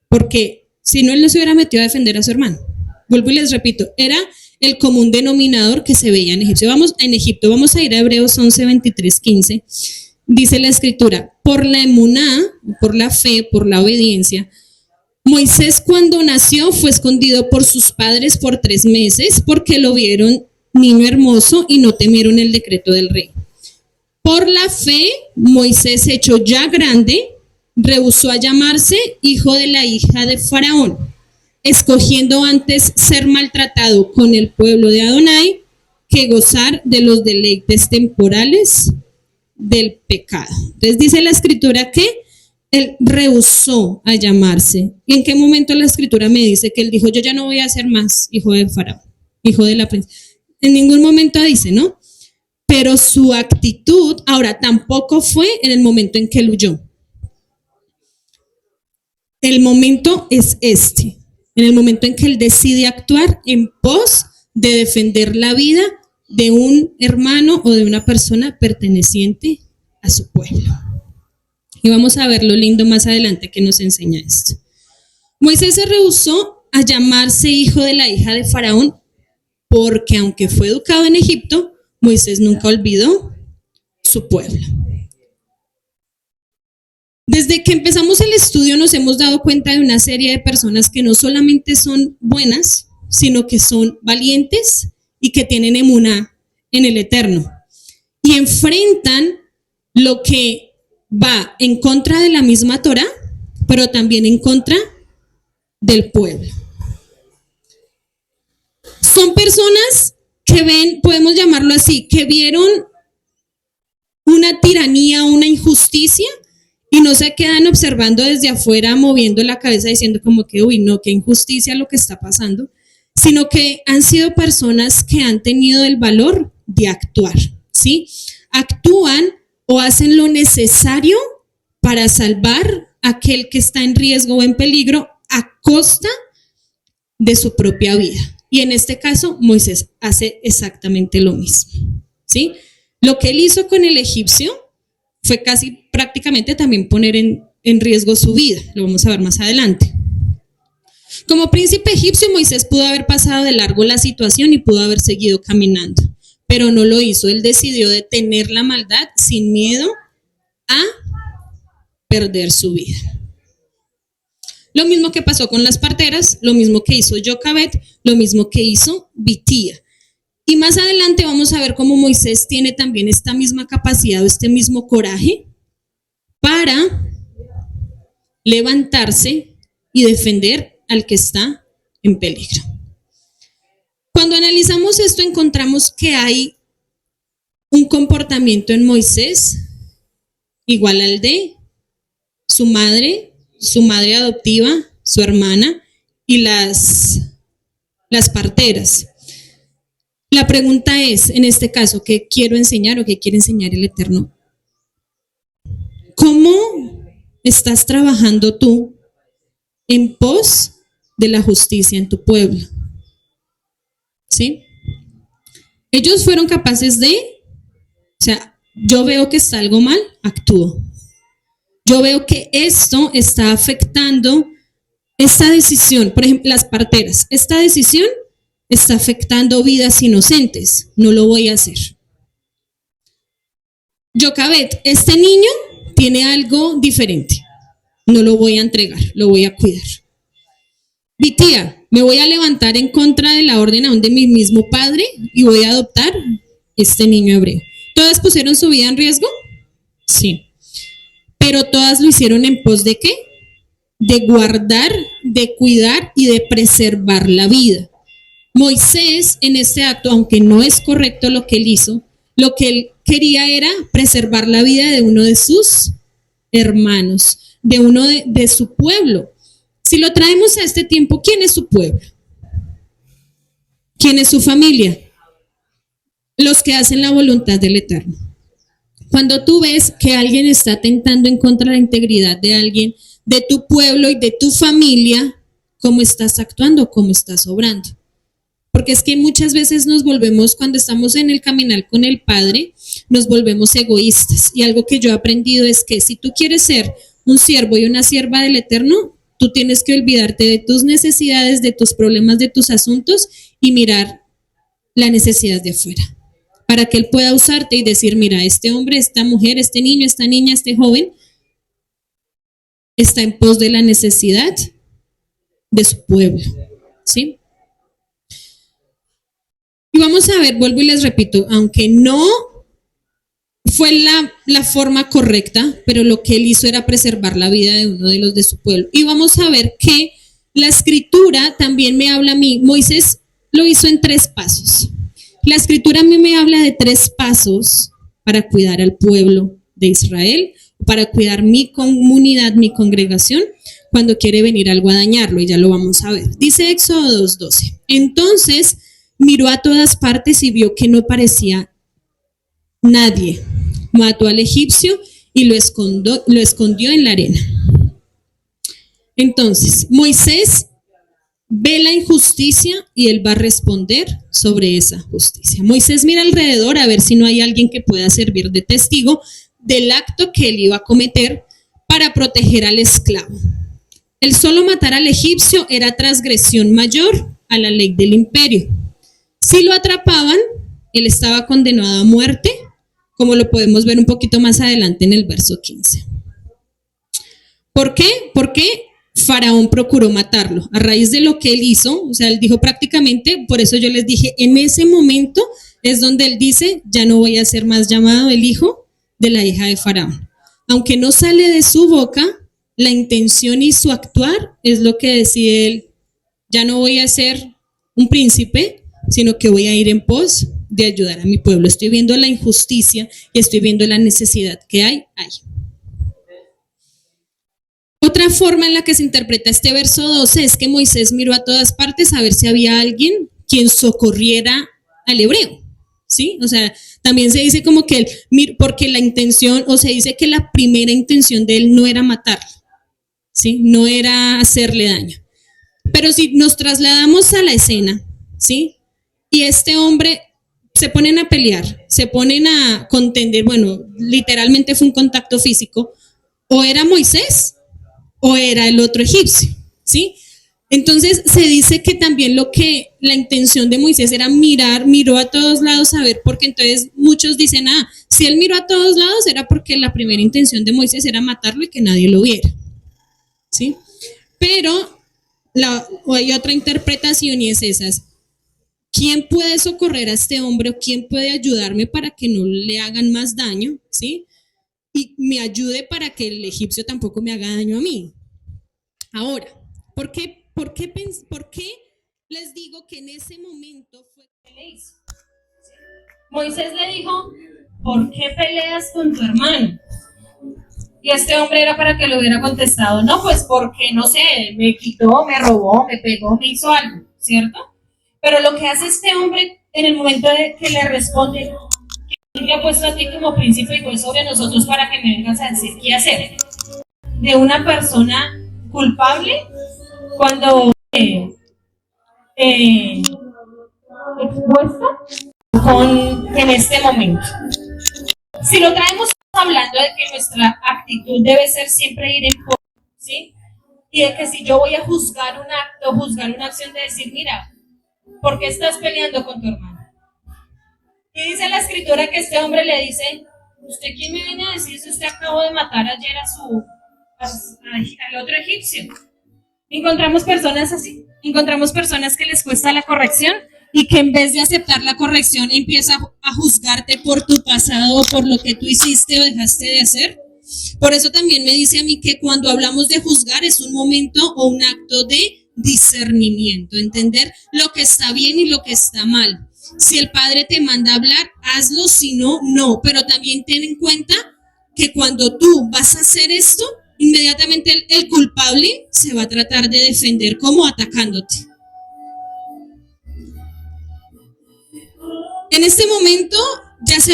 porque si no, él no se hubiera metido a defender a su hermano. Vuelvo y les repito, era el común denominador que se veía en Egipto. Vamos a ir a Hebreos 11, 23, 15. Dice la escritura, por la emuná, por la fe, por la obediencia, Moisés cuando nació fue escondido por sus padres por 3 meses porque lo vieron niño hermoso y no temieron el decreto del rey. Por la fe, Moisés, hecho ya grande, rehusó a llamarse hijo de la hija de Faraón, escogiendo antes ser maltratado con el pueblo de Adonai que gozar de los deleites temporales del pecado. Entonces dice la escritura que él rehusó a llamarse. ¿Y en qué momento la escritura me dice que él dijo, yo ya no voy a ser más hijo de Faraón, hijo de la princesa? En ningún momento dice, ¿no? Pero su actitud, ahora tampoco fue en el momento en que él huyó. El momento es este, en el momento en que él decide actuar en pos de defender la vida de un hermano o de una persona perteneciente a su pueblo. Y vamos a ver lo lindo más adelante que nos enseña esto. Moisés se rehusó a llamarse hijo de la hija de Faraón porque aunque fue educado en Egipto, Moisés nunca olvidó su pueblo. Desde que empezamos el estudio nos hemos dado cuenta de una serie de personas que no solamente son buenas, sino que son valientes y que tienen emuná en el Eterno y enfrentan lo que va en contra de la misma Torá, pero también en contra del pueblo. Son personas que ven, podemos llamarlo así, que vieron una tiranía, una injusticia y no se quedan observando desde afuera, moviendo la cabeza diciendo como que, uy, no, qué injusticia lo que está pasando, sino que han sido personas que han tenido el valor de actuar, ¿sí? Actúan o hacen lo necesario para salvar a aquel que está en riesgo o en peligro a costa de su propia vida. Y en este caso, Moisés hace exactamente lo mismo, ¿sí? Lo que él hizo con el egipcio fue casi prácticamente también poner en riesgo su vida. Lo vamos a ver más adelante. Como príncipe egipcio, Moisés pudo haber pasado de largo la situación y pudo haber seguido caminando, pero no lo hizo. Él decidió detener la maldad sin miedo a perder su vida. Lo mismo que pasó con las parteras, lo mismo que hizo Jocabet, lo mismo que hizo Bitía. Y más adelante vamos a ver cómo Moisés tiene también esta misma capacidad, este mismo coraje para levantarse y defender al que está en peligro. Cuando analizamos esto encontramos que hay un comportamiento en Moisés igual al de su madre adoptiva, su hermana y las parteras. La pregunta es, en este caso, ¿qué quiero enseñar o qué quiere enseñar el Eterno? ¿Cómo estás trabajando tú en pos de la justicia en tu pueblo? ¿Sí? Ellos fueron capaces de, yo veo que está algo mal, actúo. Yo veo que esto está afectando esta decisión, por ejemplo, las parteras, esta decisión está afectando vidas inocentes, no lo voy a hacer. Jocabet, este niño tiene algo diferente, no lo voy a entregar, lo voy a cuidar. Bitía, me voy a levantar en contra de la orden aún de mi mismo padre y voy a adoptar este niño hebreo. ¿Todas pusieron su vida en riesgo? Sí. Pero todas lo hicieron en pos de ¿qué? De guardar, de cuidar y de preservar la vida. Moisés en este acto, aunque no es correcto lo que él hizo, lo que él quería era preservar la vida de uno de sus hermanos, de uno de su pueblo. Si lo traemos a este tiempo, ¿quién es su pueblo? ¿Quién es su familia? Los que hacen la voluntad del Eterno. Cuando tú ves que alguien está atentando en contra de la integridad de alguien, de tu pueblo y de tu familia, ¿cómo estás actuando? ¿Cómo estás obrando? Porque es que muchas veces nos volvemos, cuando estamos en el caminar con el Padre, nos volvemos egoístas. Y algo que yo he aprendido es que si tú quieres ser un siervo y una sierva del Eterno, tú tienes que olvidarte de tus necesidades, de tus problemas, de tus asuntos y mirar la necesidad de afuera. Para que Él pueda usarte y decir, mira, este hombre, esta mujer, este niño, esta niña, este joven, está en pos de la necesidad de su pueblo, ¿sí? Y vamos a ver, vuelvo y les repito, aunque no fue la forma correcta, pero lo que él hizo era preservar la vida de uno de los de su pueblo. Y vamos a ver que la escritura también me habla a mí, Moisés lo hizo en 3 pasos. La escritura a mí me habla de 3 pasos para cuidar al pueblo de Israel, para cuidar mi comunidad, mi congregación, cuando quiere venir algo a dañarlo, y ya lo vamos a ver. Dice Éxodo 2:12. Entonces miró a todas partes y vio que no parecía nadie. Mató al egipcio y lo escondió en la arena. Entonces, Moisés ve la injusticia y él va a responder sobre esa justicia. Moisés mira alrededor a ver si no hay alguien que pueda servir de testigo del acto que él iba a cometer para proteger al esclavo. El solo matar al egipcio era transgresión mayor a la ley del imperio. Si lo atrapaban, él estaba condenado a muerte, como lo podemos ver un poquito más adelante en el verso 15. ¿Por qué? Porque Faraón procuró matarlo. A raíz de lo que él hizo, o sea, él dijo prácticamente, por eso yo les dije, en ese momento es donde él dice, ya no voy a ser más llamado el hijo de la hija de Faraón. Aunque no sale de su boca, la intención y su actuar es lo que decide él, ya no voy a ser un príncipe, sino que voy a ir en pos de ayudar a mi pueblo. Estoy viendo la injusticia y estoy viendo la necesidad que hay ahí. Otra forma en la que se interpreta este verso 12 es que Moisés miró a todas partes a ver si había alguien quien socorriera al hebreo, ¿sí? O sea, también se dice como que él, porque la intención, o se dice que la primera intención de él no era matarlo, ¿sí? No era hacerle daño. Pero si nos trasladamos a la escena, ¿sí? Y este hombre se ponen a pelear, se ponen a contender, bueno, literalmente fue un contacto físico, o era Moisés o era el otro egipcio, ¿sí? Entonces se dice que también la intención de Moisés era miró a todos lados a ver, porque entonces muchos dicen, si él miró a todos lados era porque la primera intención de Moisés era matarlo y que nadie lo viera, ¿sí? Pero hay otra interpretación y es esas. ¿Quién puede socorrer a este hombre o quién puede ayudarme para que no le hagan más daño? ¿Sí? Y me ayude para que el egipcio tampoco me haga daño a mí. Ahora, ¿por qué les digo que en ese momento fue que le hizo? Moisés le dijo, ¿por qué peleas con tu hermano? Y este hombre era para que le hubiera contestado, no, pues porque, no sé, me quitó, me robó, me pegó, me hizo algo, ¿cierto? Pero lo que hace este hombre en el momento de que le responde, ¿quién te ha puesto a ti como príncipe y juez sobre nosotros para que me vengas a decir qué hacer? De una persona culpable cuando expuesta en este momento. Si lo traemos hablando de que nuestra actitud debe ser siempre ir en pos, ¿sí? Y de que si yo voy a juzgar un acto, juzgar una acción, de decir, mira, ¿por qué estás peleando con tu hermano? Y dice la escritura que este hombre le dice, ¿usted quién me viene a decir si usted acabó de matar ayer al otro egipcio? Encontramos personas así, encontramos personas que les cuesta la corrección y que en vez de aceptar la corrección empieza a juzgarte por tu pasado o por lo que tú hiciste o dejaste de hacer. Por eso también me dice a mí que cuando hablamos de juzgar es un momento o un acto de discernimiento, entender lo que está bien y lo que está mal. Si el padre te manda a hablar, hazlo, si no, no, pero también ten en cuenta que cuando tú vas a hacer esto, inmediatamente el culpable se va a tratar de defender como atacándote. En este momento ya se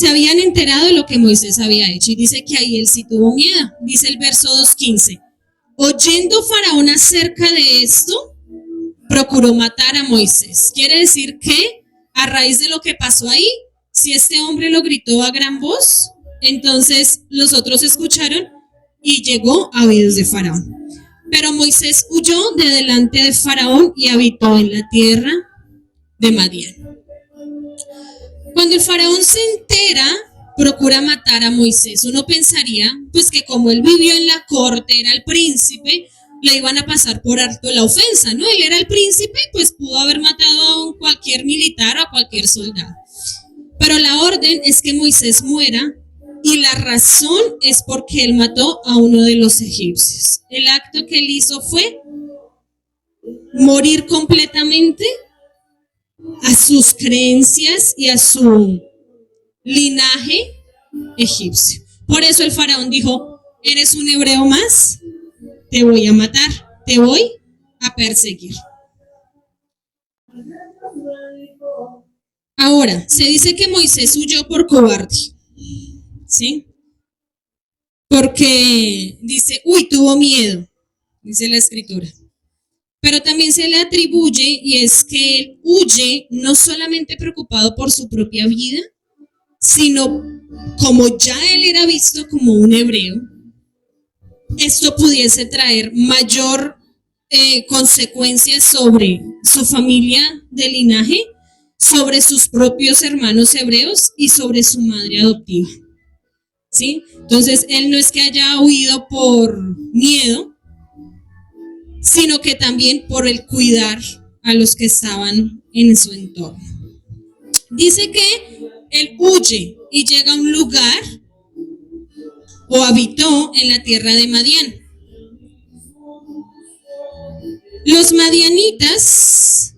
habían enterado de lo que Moisés había hecho y dice que ahí él sí tuvo miedo. Dice el verso 2:15. Oyendo Faraón acerca de esto, procuró matar a Moisés. Quiere decir que a raíz de lo que pasó ahí, si este hombre lo gritó a gran voz, entonces los otros escucharon y llegó a oídos de Faraón. Pero Moisés huyó de delante de Faraón y habitó en la tierra de Madián. Cuando el Faraón se entera, procura matar a Moisés. Uno pensaría, pues, que como él vivió en la corte, era el príncipe, le iban a pasar por alto la ofensa, ¿no? Él era el príncipe, pues pudo haber matado a cualquier militar o a cualquier soldado. Pero la orden es que Moisés muera y la razón es porque él mató a uno de los egipcios. El acto que él hizo fue morir completamente a sus creencias y a su linaje egipcio. Por eso el faraón dijo, eres un hebreo más, te voy a matar, te voy a perseguir. Ahora, se dice que Moisés huyó por cobarde, ¿sí? Porque dice, tuvo miedo, dice la escritura. Pero también se le atribuye, y es que él huye no solamente preocupado por su propia vida, sino como ya él era visto como un hebreo, esto pudiese traer mayor consecuencias sobre su familia de linaje, sobre sus propios hermanos hebreos y sobre su madre adoptiva, ¿sí? Entonces, él no es que haya huido por miedo, sino que también por el cuidar a los que estaban en su entorno. Dice que él huye y llega a un lugar o habitó en la tierra de Madián. Los madianitas,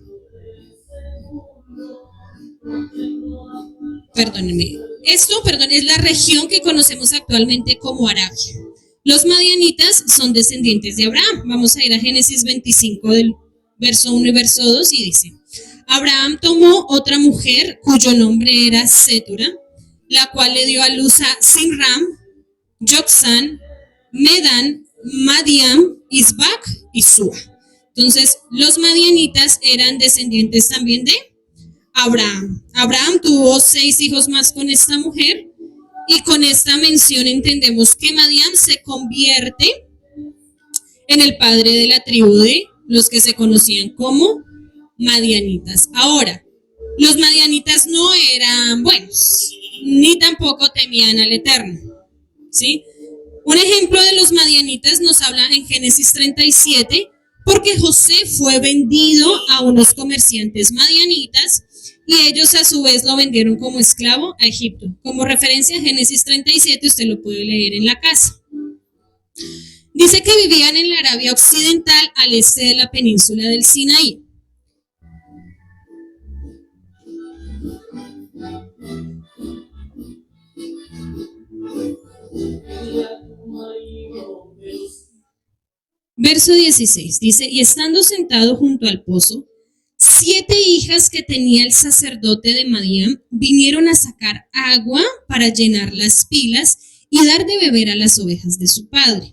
es la región que conocemos actualmente como Arabia. Los madianitas son descendientes de Abraham. Vamos a ir a Génesis 25 del verso 1 y verso 2 y dice, Abraham tomó otra mujer cuyo nombre era Setura, la cual le dio a luz a Simram, Joksán, Medan, Madiam, Isbac y Sua. Entonces, los madianitas eran descendientes también de Abraham. Abraham tuvo 6 hijos más con esta mujer. Y con esta mención entendemos que Madián se convierte en el padre de la tribu de los que se conocían como madianitas. Ahora, los madianitas no eran buenos, ni tampoco temían al Eterno, ¿sí? Un ejemplo de los madianitas nos habla en Génesis 37, porque José fue vendido a unos comerciantes madianitas y ellos a su vez lo vendieron como esclavo a Egipto. Como referencia a Génesis 37, usted lo puede leer en la casa. Dice que vivían en la Arabia Occidental al este de la península del Sinaí. Verso 16 dice, y estando sentado junto al pozo, 7 hijas que tenía el sacerdote de Madián vinieron a sacar agua para llenar las pilas y dar de beber a las ovejas de su padre.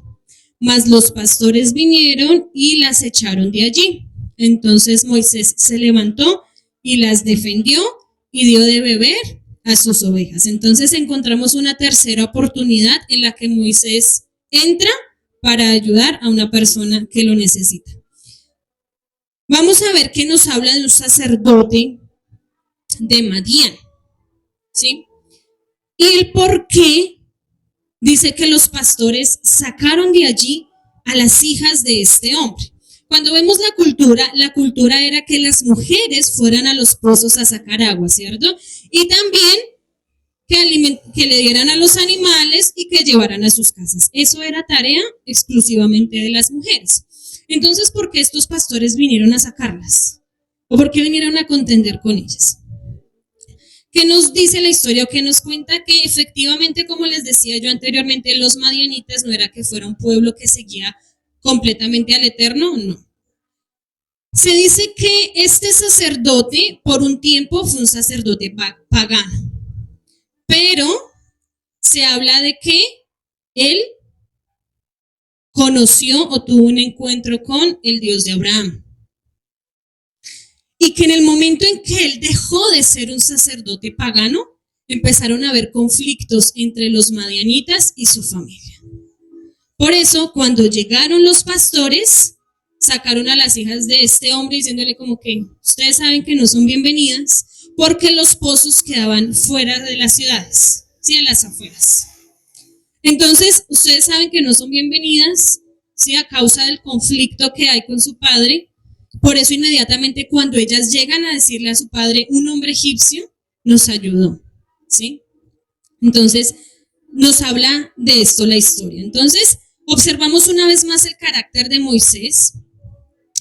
Mas los pastores vinieron y las echaron de allí. Entonces Moisés se levantó y las defendió y dio de beber a sus ovejas. Entonces encontramos una tercera oportunidad en la que Moisés entra para ayudar a una persona que lo necesita. Vamos a ver que nos habla de un sacerdote de Madián, ¿sí? Y el por qué dice que los pastores sacaron de allí a las hijas de este hombre. Cuando vemos la cultura era que las mujeres fueran a los pozos a sacar agua, ¿cierto? Y también que le dieran a los animales y que llevaran a sus casas. Eso era tarea exclusivamente de las mujeres. Entonces, ¿por qué estos pastores vinieron a sacarlas? ¿O por qué vinieron a contender con ellas? ¿Qué nos dice la historia o qué nos cuenta? Que efectivamente, como les decía yo anteriormente, los madianitas no era que fuera un pueblo que seguía completamente al Eterno, no. Se dice que este sacerdote por un tiempo fue un sacerdote pagano, pero se habla de que él conoció o tuvo un encuentro con el Dios de Abraham. Y que en el momento en que él dejó de ser un sacerdote pagano, empezaron a haber conflictos entre los madianitas y su familia. Por eso, cuando llegaron los pastores, sacaron a las hijas de este hombre diciéndole como que ustedes saben que no son bienvenidas porque los pozos quedaban fuera de las ciudades, sí, en las afueras. Entonces, ustedes saben que no son bienvenidas, sí, a causa del conflicto que hay con su padre. Por eso inmediatamente cuando ellas llegan a decirle a su padre, un hombre egipcio nos ayudó, ¿sí? Entonces, nos habla de esto la historia. Entonces, observamos una vez más el carácter de Moisés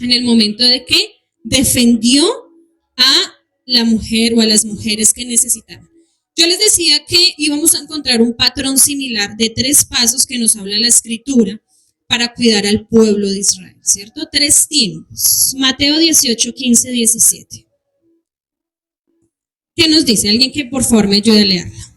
en el momento de que defendió a la mujer o a las mujeres que necesitaban. Yo les decía que íbamos a encontrar un patrón similar de 3 pasos que nos habla la Escritura para cuidar al pueblo de Israel, ¿cierto? 3 tiempos. Mateo 18, 15, 17. ¿Qué nos dice? Alguien que por favor me ayude a leerla.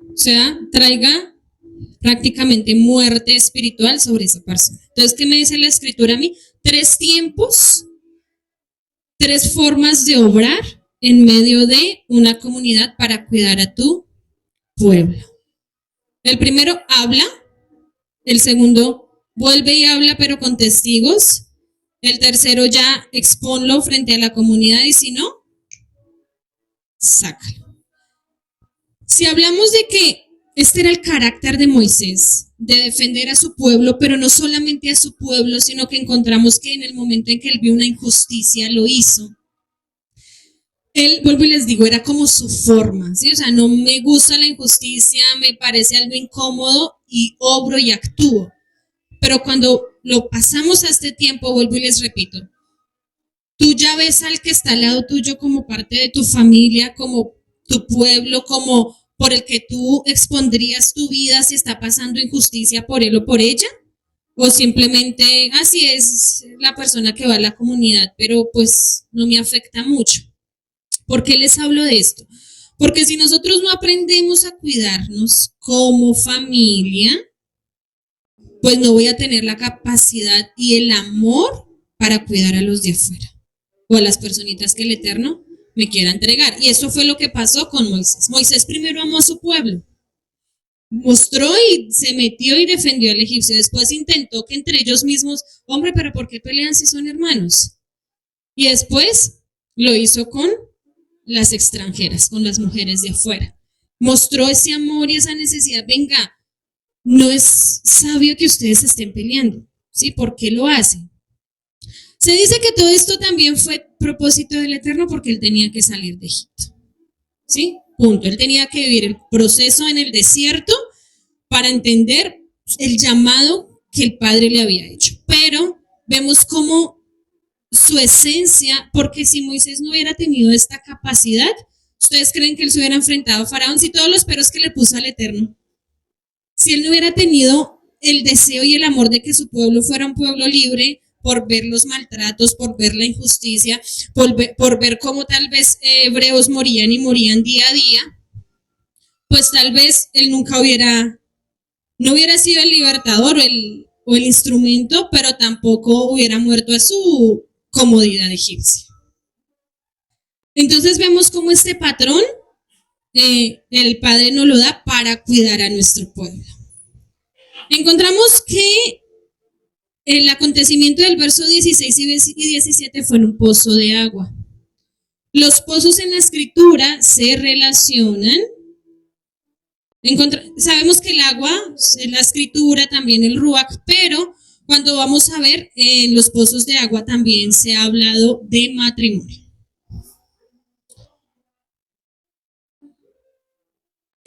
O sea, traiga prácticamente muerte espiritual sobre esa persona. Entonces, ¿qué me dice la Escritura a mí? 3 tiempos, 3 formas de obrar en medio de una comunidad para cuidar a tu pueblo. El primero, habla. El segundo, vuelve y habla, pero con testigos. El tercero, ya exponlo frente a la comunidad y si no, sácalo. Si hablamos de que este era el carácter de Moisés, de defender a su pueblo, pero no solamente a su pueblo, sino que encontramos que en el momento en que él vio una injusticia, lo hizo. Él, vuelvo y les digo, era como su forma, ¿sí? O sea, no me gusta la injusticia, me parece algo incómodo y obro y actúo. Pero cuando lo pasamos a este tiempo, vuelvo y les repito, tú ya ves al que está al lado tuyo como parte de tu familia, como tu pueblo, como por el que tú expondrías tu vida si está pasando injusticia por él o por ella? ¿O simplemente así es la persona que va a la comunidad, pero pues no me afecta mucho? ¿Por qué les hablo de esto? Porque si nosotros no aprendemos a cuidarnos como familia, pues no voy a tener la capacidad y el amor para cuidar a los de afuera o a las personitas que el Eterno me quiera entregar. Y eso fue lo que pasó con Moisés. Moisés primero amó a su pueblo, mostró y se metió y defendió al egipcio. Después intentó que entre ellos mismos, hombre, pero ¿por qué pelean si son hermanos? Y después lo hizo con las extranjeras, con las mujeres de afuera. Mostró ese amor y esa necesidad. Venga, no es sabio que ustedes estén peleando, ¿sí? ¿Por qué lo hacen? Se dice que todo esto también fue propósito del Eterno porque él tenía que salir de Egipto, ¿sí? Punto. Él tenía que vivir el proceso en el desierto para entender el llamado que el Padre le había hecho. Pero vemos cómo su esencia, porque si Moisés no hubiera tenido esta capacidad, ¿ustedes creen que él se hubiera enfrentado a Faraón? Si todos los peros que le puso al Eterno, si él no hubiera tenido el deseo y el amor de que su pueblo fuera un pueblo libre, por ver los maltratos, por ver la injusticia, por ver cómo tal vez hebreos morían y morían día a día, pues tal vez él nunca no hubiera sido el libertador o el instrumento, pero tampoco hubiera muerto a su comodidad egipcia. Entonces vemos cómo este patrón el Padre nos lo da para cuidar a nuestro pueblo. Encontramos que el acontecimiento del verso 16 y 17 fue en un pozo de agua. Los pozos en la escritura se relacionan. Sabemos que el agua, en la escritura, también el ruach, pero cuando vamos a ver, en los pozos de agua también se ha hablado de matrimonio.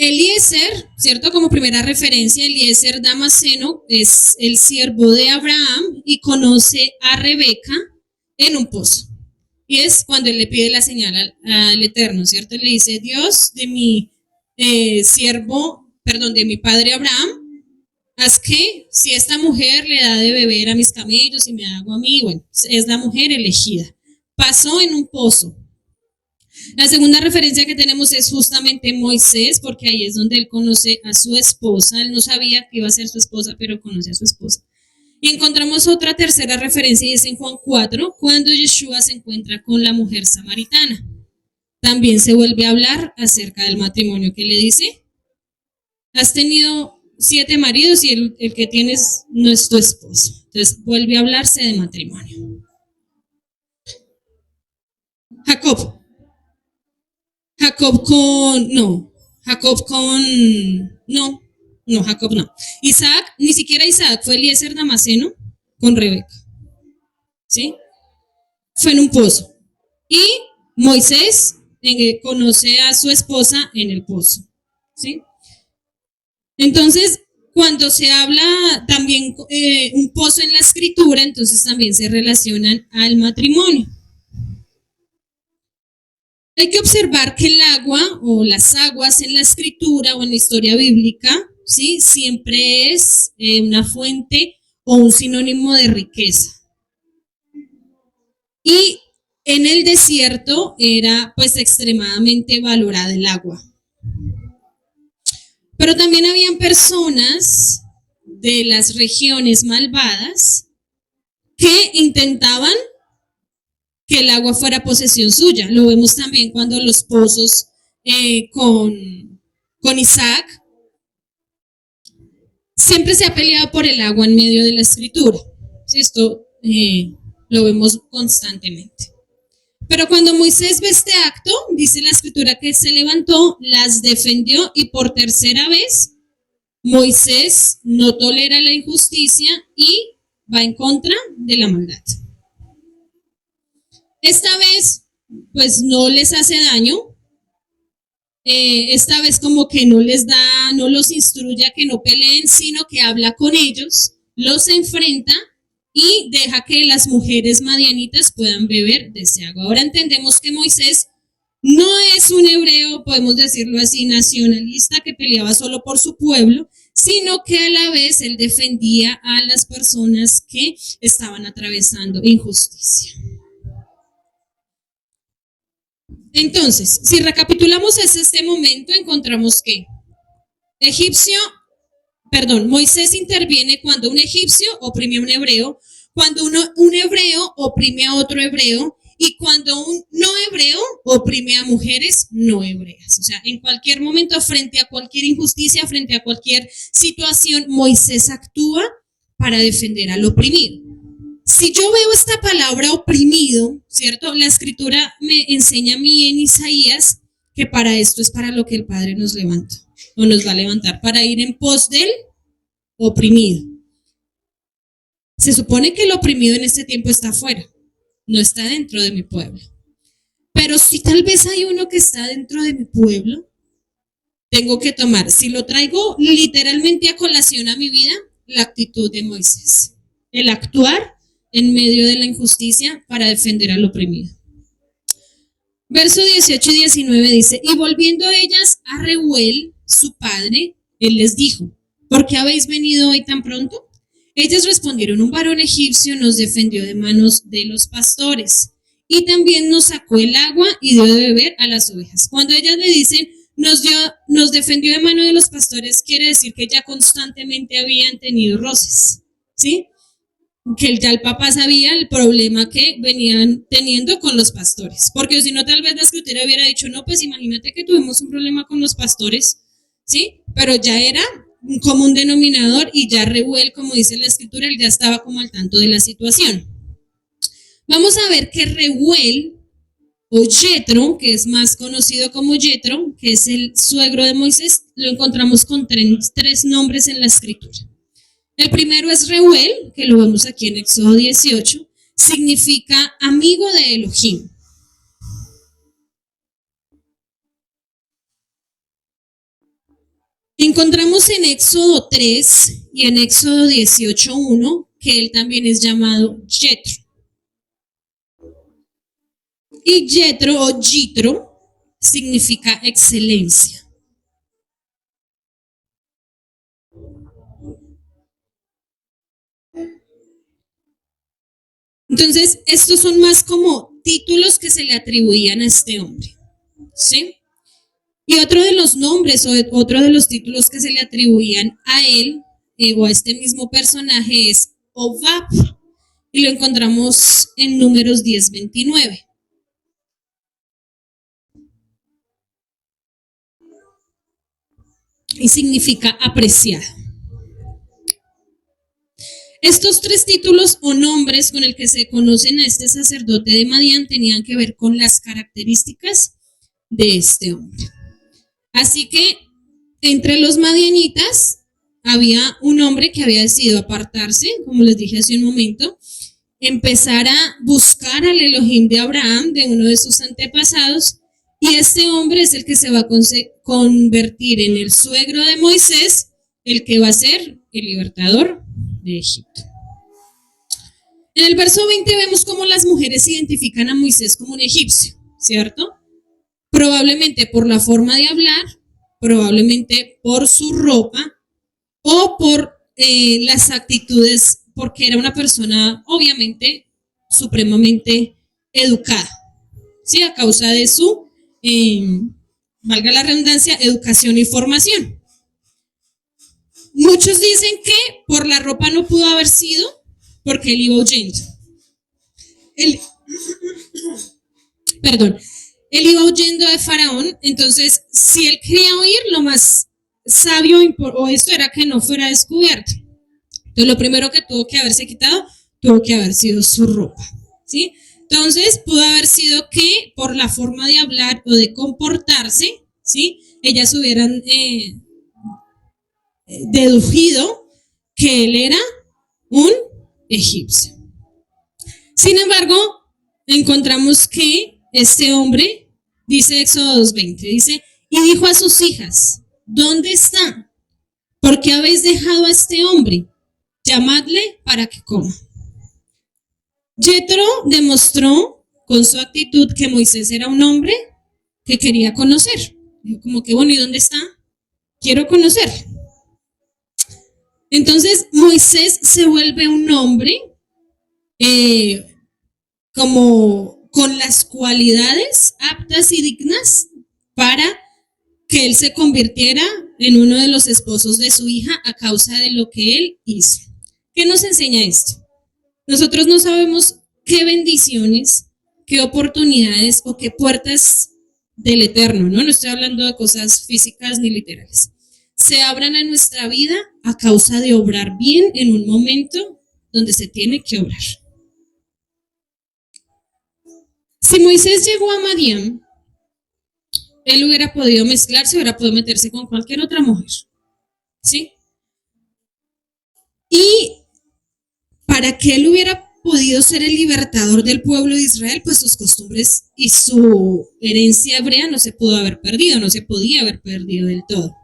Eliezer, ¿cierto? Como primera referencia, Eliezer Damaseno es el siervo de Abraham y conoce a Rebeca en un pozo. Y es cuando él le pide la señal al Eterno, ¿cierto? Le dice, Dios de mi de mi padre Abraham, haz que si esta mujer le da de beber a mis camellos y me da agua a mí, bueno, es la mujer elegida. Pasó en un pozo. La segunda referencia que tenemos es justamente Moisés, porque ahí es donde él conoce a su esposa. Él no sabía que iba a ser su esposa, pero conoce a su esposa. Y encontramos otra tercera referencia y es en Juan 4, cuando Yeshua se encuentra con la mujer samaritana. También se vuelve a hablar acerca del matrimonio, que le dice, has tenido 7 maridos y el que tienes no es tu esposo. Entonces vuelve a hablarse de matrimonio. Jacob no. Isaac, ni siquiera Isaac, fue Eliezer Damaseno con Rebeca, ¿sí? Fue en un pozo. Y Moisés conoce a su esposa en el pozo, ¿sí? Entonces, cuando se habla también un pozo en la escritura, entonces también se relacionan al matrimonio. Hay que observar que el agua o las aguas en la escritura o en la historia bíblica, ¿sí? Siempre es una fuente o un sinónimo de riqueza. Y en el desierto era pues extremadamente valorada el agua. Pero también habían personas de las regiones malvadas que intentaban que el agua fuera posesión suya. Lo vemos también cuando los pozos con Isaac. Siempre se ha peleado por el agua en medio de la escritura. Esto lo vemos constantemente. Pero cuando Moisés ve este acto, dice la escritura que se levantó, las defendió y por tercera vez Moisés no tolera la injusticia y va en contra de la maldad. Esta vez, pues no les hace daño. Esta vez como que no los instruye a que no peleen, sino que habla con ellos, los enfrenta y deja que las mujeres madianitas puedan beber de ese agua. Ahora entendemos que Moisés No es un hebreo, podemos decirlo así, nacionalista que peleaba solo por su pueblo, sino que a la vez él defendía a las personas que estaban atravesando injusticia. Entonces, si recapitulamos este momento, encontramos que Moisés interviene cuando un egipcio oprime a un hebreo, cuando un hebreo oprime a otro hebreo y cuando un no hebreo oprime a mujeres no hebreas. O sea, en cualquier momento, frente a cualquier injusticia, frente a cualquier situación, Moisés actúa para defender al oprimido. Si yo veo esta palabra oprimido, ¿cierto? La escritura me enseña a mí en Isaías que para esto es para lo que el Padre nos levanta o nos va a levantar, para ir en pos del oprimido. Se supone que el oprimido en este tiempo está afuera, no está dentro de mi pueblo. Pero si tal vez hay uno que está dentro de mi pueblo, tengo que tomar, si lo traigo literalmente a colación a mi vida, la actitud de Moisés, el actuar en medio de la injusticia para defender al oprimido. Verso 18 y 19 dice, y volviendo ellas a Reuel, su padre, él les dijo, ¿por qué habéis venido hoy tan pronto? Ellas respondieron, un varón egipcio nos defendió de manos de los pastores y también nos sacó el agua y dio de beber a las ovejas. Cuando ellas le dicen, nos defendió de mano de los pastores, quiere decir que ya constantemente habían tenido roces, ¿sí? Que ya el papá sabía el problema que venían teniendo con los pastores, porque si no tal vez la escritura hubiera dicho, no, pues imagínate que tuvimos un problema con los pastores, ¿sí? Pero ya era un común denominador y ya Reuel, como dice la escritura, él ya estaba como al tanto de la situación. Vamos a ver que Reuel o Yetro, que es más conocido como Yetro, que es el suegro de Moisés, lo encontramos con tres nombres en la escritura. El primero es Reuel, que lo vemos aquí en Éxodo 18, significa amigo de Elohim. Encontramos en Éxodo 3 y en Éxodo 18:1 que él también es llamado Yetro. Y Yetro o Yitro significa excelencia. Entonces, estos son más como títulos que se le atribuían a este hombre, ¿sí? Y otro de los nombres o otro de los títulos que se le atribuían a él o a este mismo personaje es Obab, y lo encontramos en Números 10:29. Y significa apreciado. Estos tres títulos o nombres con el que se conocen a este sacerdote de Madián tenían que ver con las características de este hombre. Así que entre los madianitas había un hombre que había decidido apartarse, como les dije hace un momento, empezar a buscar al Elohim de Abraham, de uno de sus antepasados, y este hombre es el que se va a convertir en el suegro de Moisés, el que va a ser el libertador de Egipto. En el verso 20 vemos cómo las mujeres identifican a Moisés como un egipcio, ¿cierto? Probablemente por la forma de hablar, probablemente por su ropa o por las actitudes, porque era una persona obviamente supremamente educada, ¿sí? A causa de su, valga la redundancia, educación y formación. Muchos dicen que por la ropa no pudo haber sido porque él iba huyendo. Él iba huyendo de Faraón, entonces si él quería huir, lo más sabio o esto era que no fuera descubierto. Entonces lo primero que tuvo que haberse quitado, tuvo que haber sido su ropa, ¿sí? Entonces pudo haber sido que por la forma de hablar o de comportarse, ¿sí? Ellas hubieran deducido que él era un egipcio. Sin embargo, encontramos que este hombre, dice Éxodo 2:20, dice, y dijo a sus hijas, ¿dónde está? ¿Por qué habéis dejado a este hombre? Llamadle para que coma. Yetro demostró con su actitud que Moisés era un hombre que quería conocer. Dijo como que, bueno, ¿y dónde está? Quiero conocer. Entonces Moisés se vuelve un hombre como con las cualidades aptas y dignas para que él se convirtiera en uno de los esposos de su hija a causa de lo que él hizo. ¿Qué nos enseña esto? Nosotros no sabemos qué bendiciones, qué oportunidades o qué puertas del Eterno, no estoy hablando de cosas físicas ni literales, se abran a nuestra vida a causa de obrar bien en un momento donde se tiene que obrar. Si Moisés llegó a Madián, él hubiera podido mezclarse, hubiera podido meterse con cualquier otra mujer, ¿sí? Y para que él hubiera podido ser el libertador del pueblo de Israel, pues sus costumbres y su herencia hebrea no se pudo haber perdido, no se podía haber perdido del todo.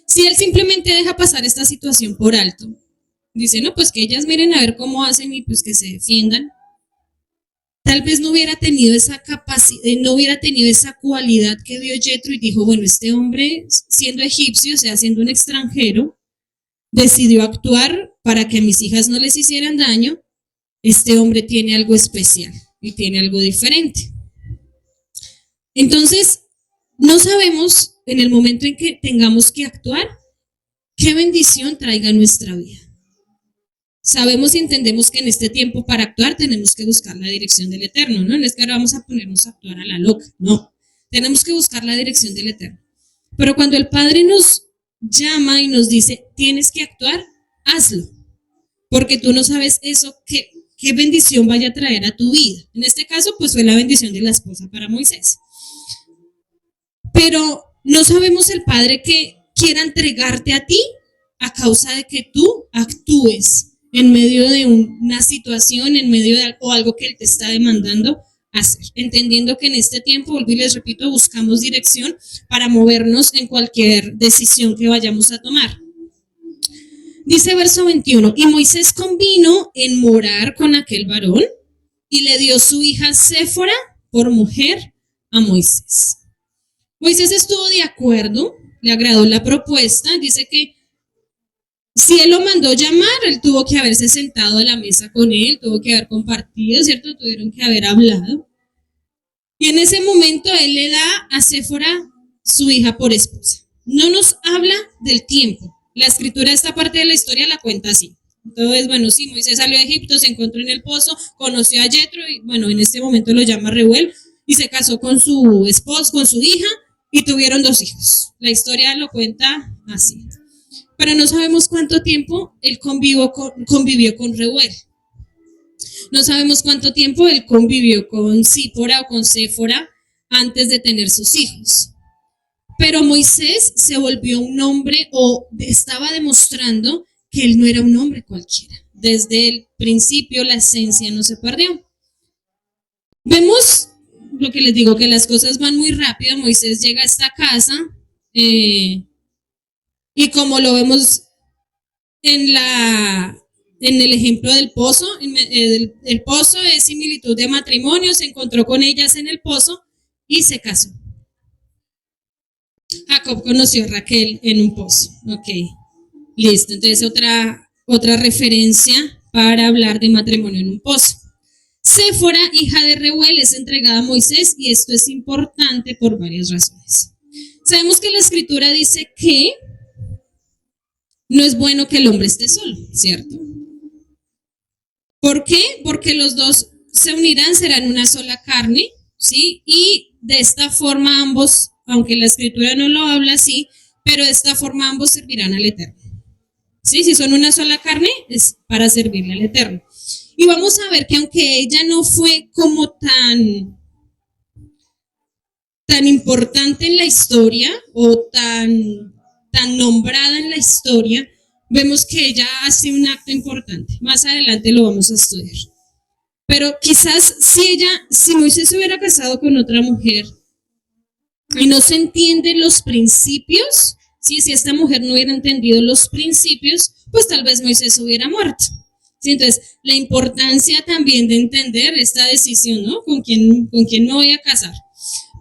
Si él simplemente deja pasar esta situación por alto, dice, no, pues que ellas miren a ver cómo hacen y pues que se defiendan, tal vez no hubiera tenido esa capacidad, no hubiera tenido esa cualidad que vio Yetro y dijo, bueno, este hombre siendo egipcio, o sea, siendo un extranjero, decidió actuar para que a mis hijas no les hicieran daño. Este hombre tiene algo especial y tiene algo diferente. Entonces, no sabemos en el momento en que tengamos que actuar qué bendición traiga a nuestra vida. Sabemos y entendemos que en este tiempo para actuar tenemos que buscar la dirección del Eterno, ¿no? No es que ahora vamos a ponernos a actuar a la loca, no. Tenemos que buscar la dirección del Eterno. Pero cuando el Padre nos llama y nos dice, tienes que actuar, hazlo. Porque tú no sabes eso, qué bendición vaya a traer a tu vida. En este caso, pues fue la bendición de la esposa para Moisés. Pero no sabemos el Padre que quiera entregarte a ti a causa de que tú actúes en medio de una situación, en medio de algo que Él te está demandando hacer. Entendiendo que en este tiempo, volví y les repito, buscamos dirección para movernos en cualquier decisión que vayamos a tomar. Dice verso 21, y Moisés convino en morar con aquel varón y le dio su hija Séfora por mujer a Moisés. Moisés estuvo de acuerdo, le agradó la propuesta, dice que si él lo mandó llamar, él tuvo que haberse sentado a la mesa con él, tuvo que haber compartido, ¿cierto? Tuvieron que haber hablado. Y en ese momento él le da a Séfora su hija por esposa. No nos habla del tiempo. La escritura, esta parte de la historia la cuenta así. Entonces, bueno, sí, Moisés salió de Egipto, se encontró en el pozo, conoció a Yetro y bueno, en este momento lo llama Reuel y se casó con su esposa, con su hija y tuvieron 2 hijos. La historia lo cuenta así. Pero no sabemos cuánto tiempo él convivió con Reuel. No sabemos cuánto tiempo él convivió con Sípora o con Séfora antes de tener sus hijos. Pero Moisés se volvió un hombre o estaba demostrando que él no era un hombre cualquiera. Desde el principio la esencia no se perdió. Vemos lo que les digo, que las cosas van muy rápido. Moisés llega a esta casa y como lo vemos en el ejemplo del pozo, el pozo es similitud de matrimonio, se encontró con ellas en el pozo y se casó. Jacob conoció a Raquel en un pozo. Ok, listo. Entonces otra referencia para hablar de matrimonio en un pozo. Séfora, hija de Reuel, es entregada a Moisés y esto es importante por varias razones. Sabemos que la escritura dice que no es bueno que el hombre esté solo, ¿cierto? ¿Por qué? Porque los dos se unirán, serán una sola carne, ¿sí? Y de esta forma ambos, aunque la escritura no lo habla así, pero de esta forma ambos servirán al Eterno. ¿Sí? Si son una sola carne, es para servirle al Eterno. Y vamos a ver que aunque ella no fue como tan importante en la historia o tan nombrada en la historia, vemos que ella hace un acto importante. Más adelante lo vamos a estudiar. Pero quizás si Moisés se hubiera casado con otra mujer y no se entienden los principios, ¿sí? Si esta mujer no hubiera entendido los principios, pues tal vez Moisés hubiera muerto. ¿Sí? Entonces, la importancia también de entender esta decisión, ¿no? ¿Con quién me voy a casar?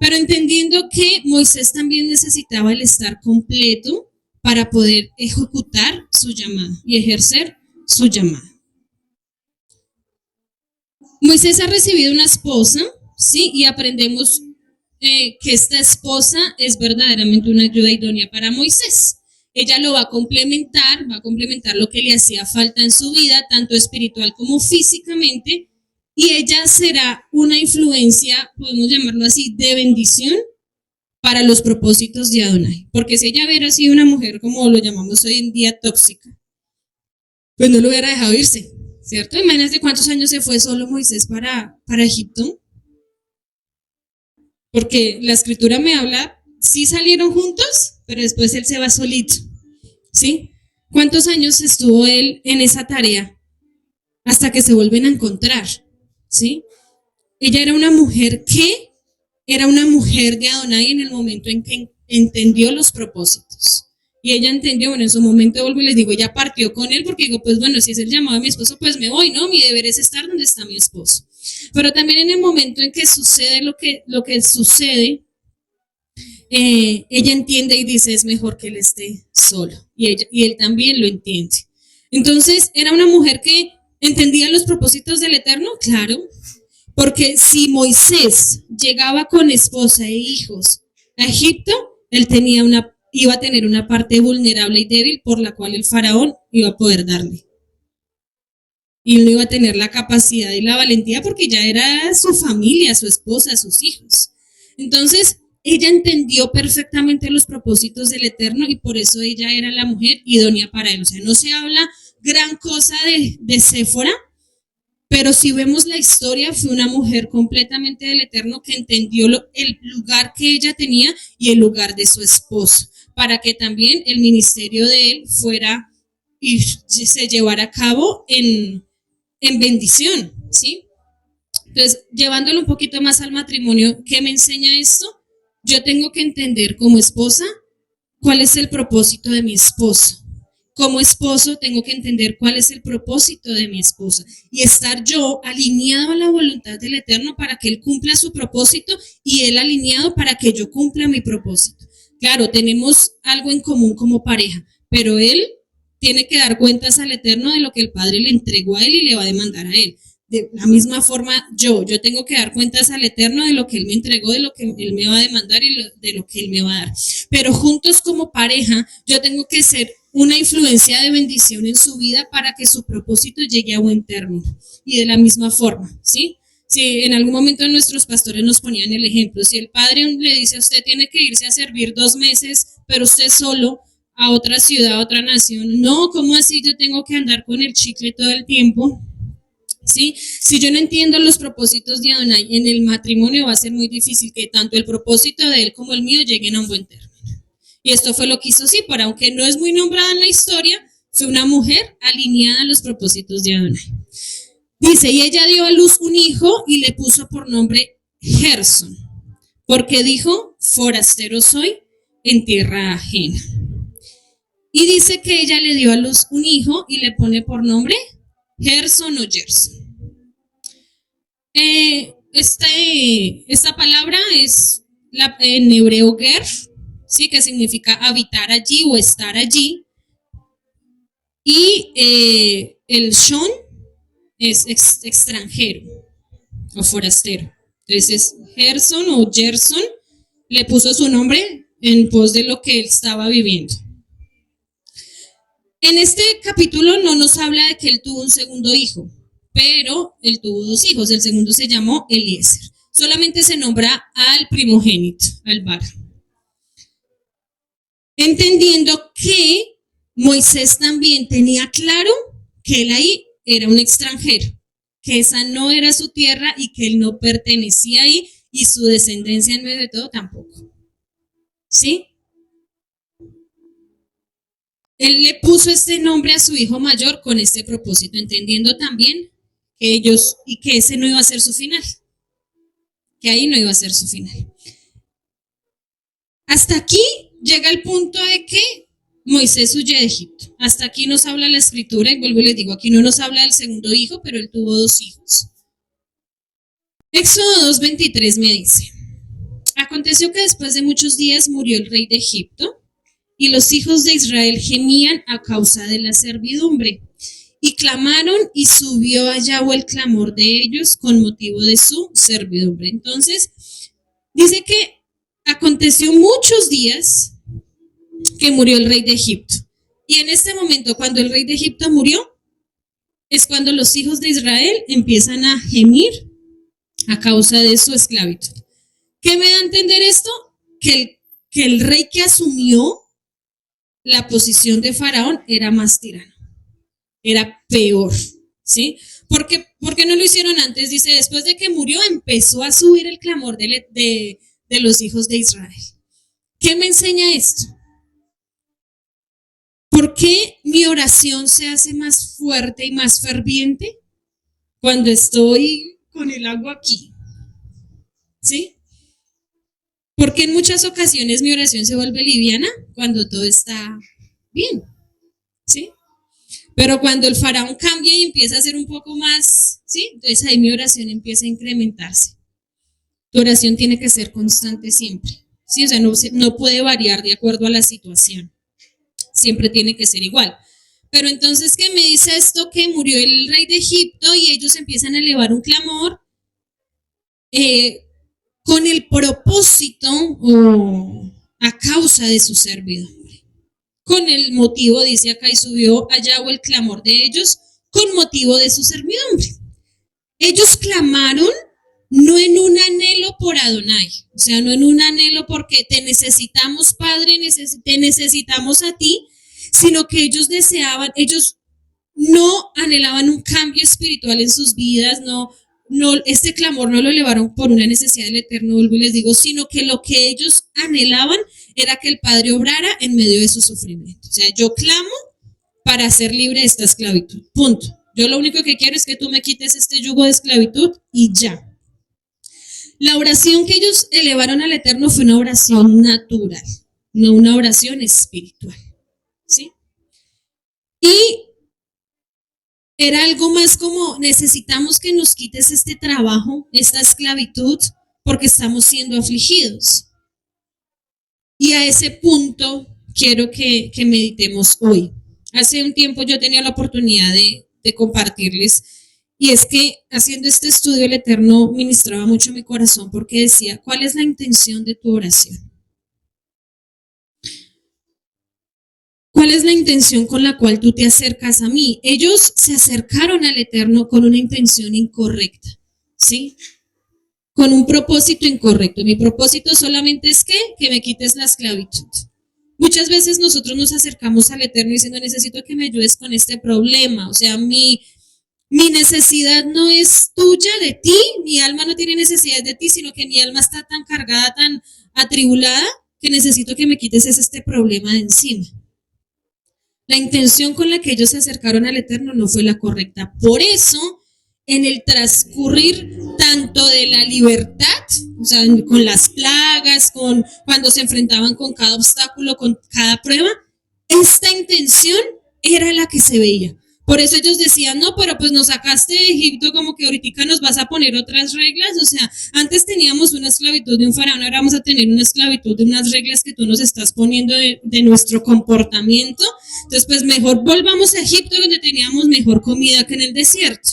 pero entendiendo que Moisés también necesitaba el estar completo para poder ejecutar su llamado y ejercer su llamado. Moisés ha recibido una esposa, ¿sí? Y aprendemos que esta esposa es verdaderamente una ayuda idónea para Moisés. Ella lo va a complementar lo que le hacía falta en su vida, tanto espiritual como físicamente, y ella será una influencia, podemos llamarlo así, de bendición para los propósitos de Adonai. Porque si ella hubiera sido una mujer, como lo llamamos hoy en día, tóxica, pues no lo hubiera dejado irse, ¿cierto? Imagínate cuántos años se fue solo Moisés para Egipto. Porque la escritura me habla, sí salieron juntos, pero después él se va solito, ¿sí? ¿Cuántos años estuvo él en esa tarea? Hasta que se vuelven a encontrar, ¿sí? Ella era una mujer de Adonai en el momento en que entendió los propósitos. Y ella entendió, bueno, en su momento vuelvo y les digo, ella partió con él porque digo, pues bueno, si es el llamado de mi esposo, pues me voy, ¿no? Mi deber es estar donde está mi esposo. Pero también en el momento en que sucede lo que sucede, ella entiende y dice, es mejor que él esté solo. Y él también lo entiende. Entonces, ¿era una mujer que entendía los propósitos del Eterno? Claro, porque si Moisés llegaba con esposa e hijos a Egipto, él iba a tener una parte vulnerable y débil por la cual el faraón iba a poder darle. Y él no iba a tener la capacidad y la valentía porque ya era su familia, su esposa, sus hijos. Entonces, ella entendió perfectamente los propósitos del Eterno y por eso ella era la mujer idónea para él. O sea, no se habla gran cosa de Séfora, pero si vemos la historia, fue una mujer completamente del Eterno que entendió el lugar que ella tenía y el lugar de su esposo, para que también el ministerio de él fuera y se llevara a cabo en bendición, ¿sí? Entonces, llevándolo un poquito más al matrimonio, ¿qué me enseña esto? Yo tengo que entender como esposa cuál es el propósito de mi esposo. Como esposo tengo que entender cuál es el propósito de mi esposa y estar yo alineado a la voluntad del Eterno para que Él cumpla su propósito y Él alineado para que yo cumpla mi propósito. Claro, tenemos algo en común como pareja, pero Él tiene que dar cuentas al Eterno de lo que el Padre le entregó a Él y le va a demandar a Él. De la misma forma, yo tengo que dar cuentas al Eterno de lo que Él me entregó, de lo que Él me va a demandar y de lo que Él me va a dar. Pero juntos como pareja, yo tengo que ser una influencia de bendición en su vida para que su propósito llegue a buen término. Y de la misma forma, ¿sí? Si en algún momento nuestros pastores nos ponían el ejemplo, si el padre le dice a usted tiene que irse a servir 2 meses, pero usted solo a otra ciudad, a otra nación, no, ¿cómo así yo tengo que andar con el chicle todo el tiempo? ¿Sí? Si yo no entiendo los propósitos de Adonai en el matrimonio, va a ser muy difícil que tanto el propósito de él como el mío lleguen a un buen término. Y esto fue lo que hizo Sípora, aunque no es muy nombrada en la historia, fue una mujer alineada a los propósitos de Adonai. Dice, y ella dio a luz un hijo y le puso por nombre Gerson, porque dijo, forastero soy en tierra ajena. Y dice que ella le dio a luz un hijo y le pone por nombre Gerson o Gerson. Esta palabra es en hebreo ger, ¿sí? Que significa habitar allí o estar allí. Y el shon es extranjero o forastero. Entonces Gerson o Gerson le puso su nombre en pos de lo que él estaba viviendo. En este capítulo no nos habla de que él tuvo un segundo hijo, pero él tuvo 2 hijos. El segundo se llamó Eliezer. Solamente se nombra al primogénito, al varón. Entendiendo que Moisés también tenía claro que él ahí era un extranjero, que esa no era su tierra y que él no pertenecía ahí y su descendencia en medio de todo tampoco. ¿Sí? Él le puso este nombre a su hijo mayor con este propósito, entendiendo también que que ese no iba a ser su final, que ahí no iba a ser su final. Hasta aquí llega el punto de que Moisés huye de Egipto. Hasta aquí nos habla la escritura y vuelvo y les digo, aquí no nos habla del segundo hijo, pero él tuvo 2 hijos. Éxodo 2:23 me dice, Aconteció que después de muchos días murió el rey de Egipto y los hijos de Israel gemían a causa de la servidumbre y clamaron y subió a Yahweh el clamor de ellos con motivo de su servidumbre. Entonces, dice que aconteció muchos días que murió el rey de Egipto. Y en este momento, cuando el rey de Egipto murió, es cuando los hijos de Israel empiezan a gemir a causa de su esclavitud. ¿Qué me da a entender esto? Que el rey que asumió la posición de Faraón era más tirano, era peor, ¿sí? ¿Por qué no lo hicieron antes? Dice, después de que murió empezó a subir el clamor de los hijos de Israel. ¿Qué me enseña esto? ¿Por qué mi oración se hace más fuerte y más ferviente cuando estoy con el agua aquí? ¿Sí? Porque en muchas ocasiones mi oración se vuelve liviana cuando todo está bien, ¿sí? Pero cuando el faraón cambia y empieza a ser un poco más, ¿sí? Entonces ahí mi oración empieza a incrementarse. Tu oración tiene que ser constante siempre, ¿sí? O sea, no puede variar de acuerdo a la situación. Siempre tiene que ser igual. Pero entonces, ¿qué me dice esto? Que murió el rey de Egipto y ellos empiezan a elevar un clamor con el propósito o a causa de su servidumbre. Con el motivo, dice acá, y subió a Yahweh el clamor de ellos con motivo de su servidumbre. Ellos clamaron no en un anhelo por Adonai, o sea, no en un anhelo porque te necesitamos, Padre, te necesitamos a ti, sino que ellos deseaban, ellos no anhelaban un cambio espiritual en sus vidas, no, este clamor no lo elevaron por una necesidad del Eterno, vuelvo y les digo, sino que lo que ellos anhelaban era que el Padre obrara en medio de su sufrimiento. O sea, yo clamo para ser libre de esta esclavitud, punto. Yo lo único que quiero es que tú me quites este yugo de esclavitud y ya. La oración que ellos elevaron al Eterno fue una oración natural, no una oración espiritual, ¿sí? Y era algo más como, necesitamos que nos quites este trabajo, esta esclavitud, porque estamos siendo afligidos. Y a ese punto quiero que meditemos hoy. Hace un tiempo yo tenía la oportunidad de compartirles, y es que haciendo este estudio el Eterno ministraba mucho mi corazón porque decía, ¿cuál es la intención de tu oración? ¿Cuál es la intención con la cual tú te acercas a mí? Ellos se acercaron al Eterno con una intención incorrecta, ¿sí? Con un propósito incorrecto. Mi propósito solamente es que me quites la esclavitud. Muchas veces nosotros nos acercamos al Eterno diciendo, necesito que me ayudes con este problema. O sea, mi necesidad no es tuya, de ti, mi alma no tiene necesidad de ti, sino que mi alma está tan cargada, tan atribulada, que necesito que me quites este problema de encima. La intención con la que ellos se acercaron al Eterno no fue la correcta. Por eso, en el transcurrir tanto de la libertad, o sea, con las plagas, cuando se enfrentaban con cada obstáculo, con cada prueba, esta intención era la que se veía. Por eso ellos decían, no, pero pues nos sacaste de Egipto, como que ahorita nos vas a poner otras reglas. O sea, antes teníamos una esclavitud de un faraón, ahora vamos a tener una esclavitud de unas reglas que tú nos estás poniendo de nuestro comportamiento. Entonces, pues mejor volvamos a Egipto, donde teníamos mejor comida que en el desierto.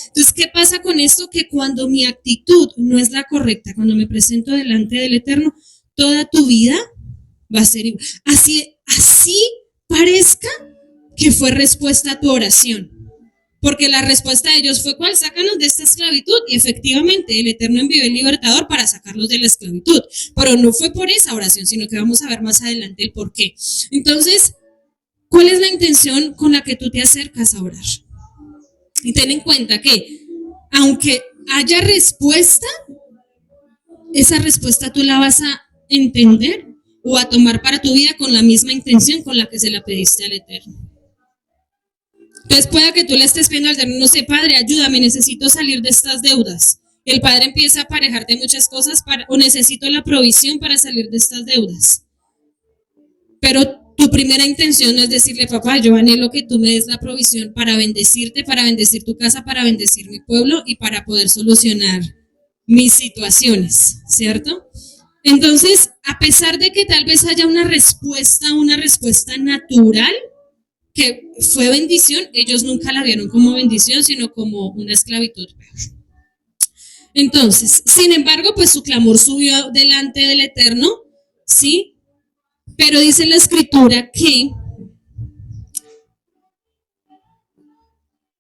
Entonces, ¿qué pasa con esto? Que cuando mi actitud no es la correcta, cuando me presento delante del Eterno, toda tu vida va a ser igual. Así parezca que fue respuesta a tu oración. Porque la respuesta de ellos fue, ¿cuál? Sácanos de esta esclavitud. Y efectivamente, el Eterno envió el libertador para sacarlos de la esclavitud. Pero no fue por esa oración, sino que vamos a ver más adelante el por qué. Entonces, ¿cuál es la intención con la que tú te acercas a orar? Y ten en cuenta que, aunque haya respuesta, esa respuesta tú la vas a entender o a tomar para tu vida con la misma intención con la que se la pediste al Eterno. Entonces pueda que tú le estés pidiendo al Eterno, no sé, Padre, ayúdame, necesito salir de estas deudas. El Padre empieza a aparejarte muchas cosas o necesito la provisión para salir de estas deudas. Pero tu primera intención no es decirle, papá, yo anhelo que tú me des la provisión para bendecirte, para bendecir tu casa, para bendecir mi pueblo y para poder solucionar mis situaciones, ¿cierto? Entonces, a pesar de que tal vez haya una respuesta natural, que fue bendición, ellos nunca la vieron como bendición, sino como una esclavitud. Entonces, sin embargo, pues su clamor subió delante del Eterno, ¿sí? Pero dice la Escritura que,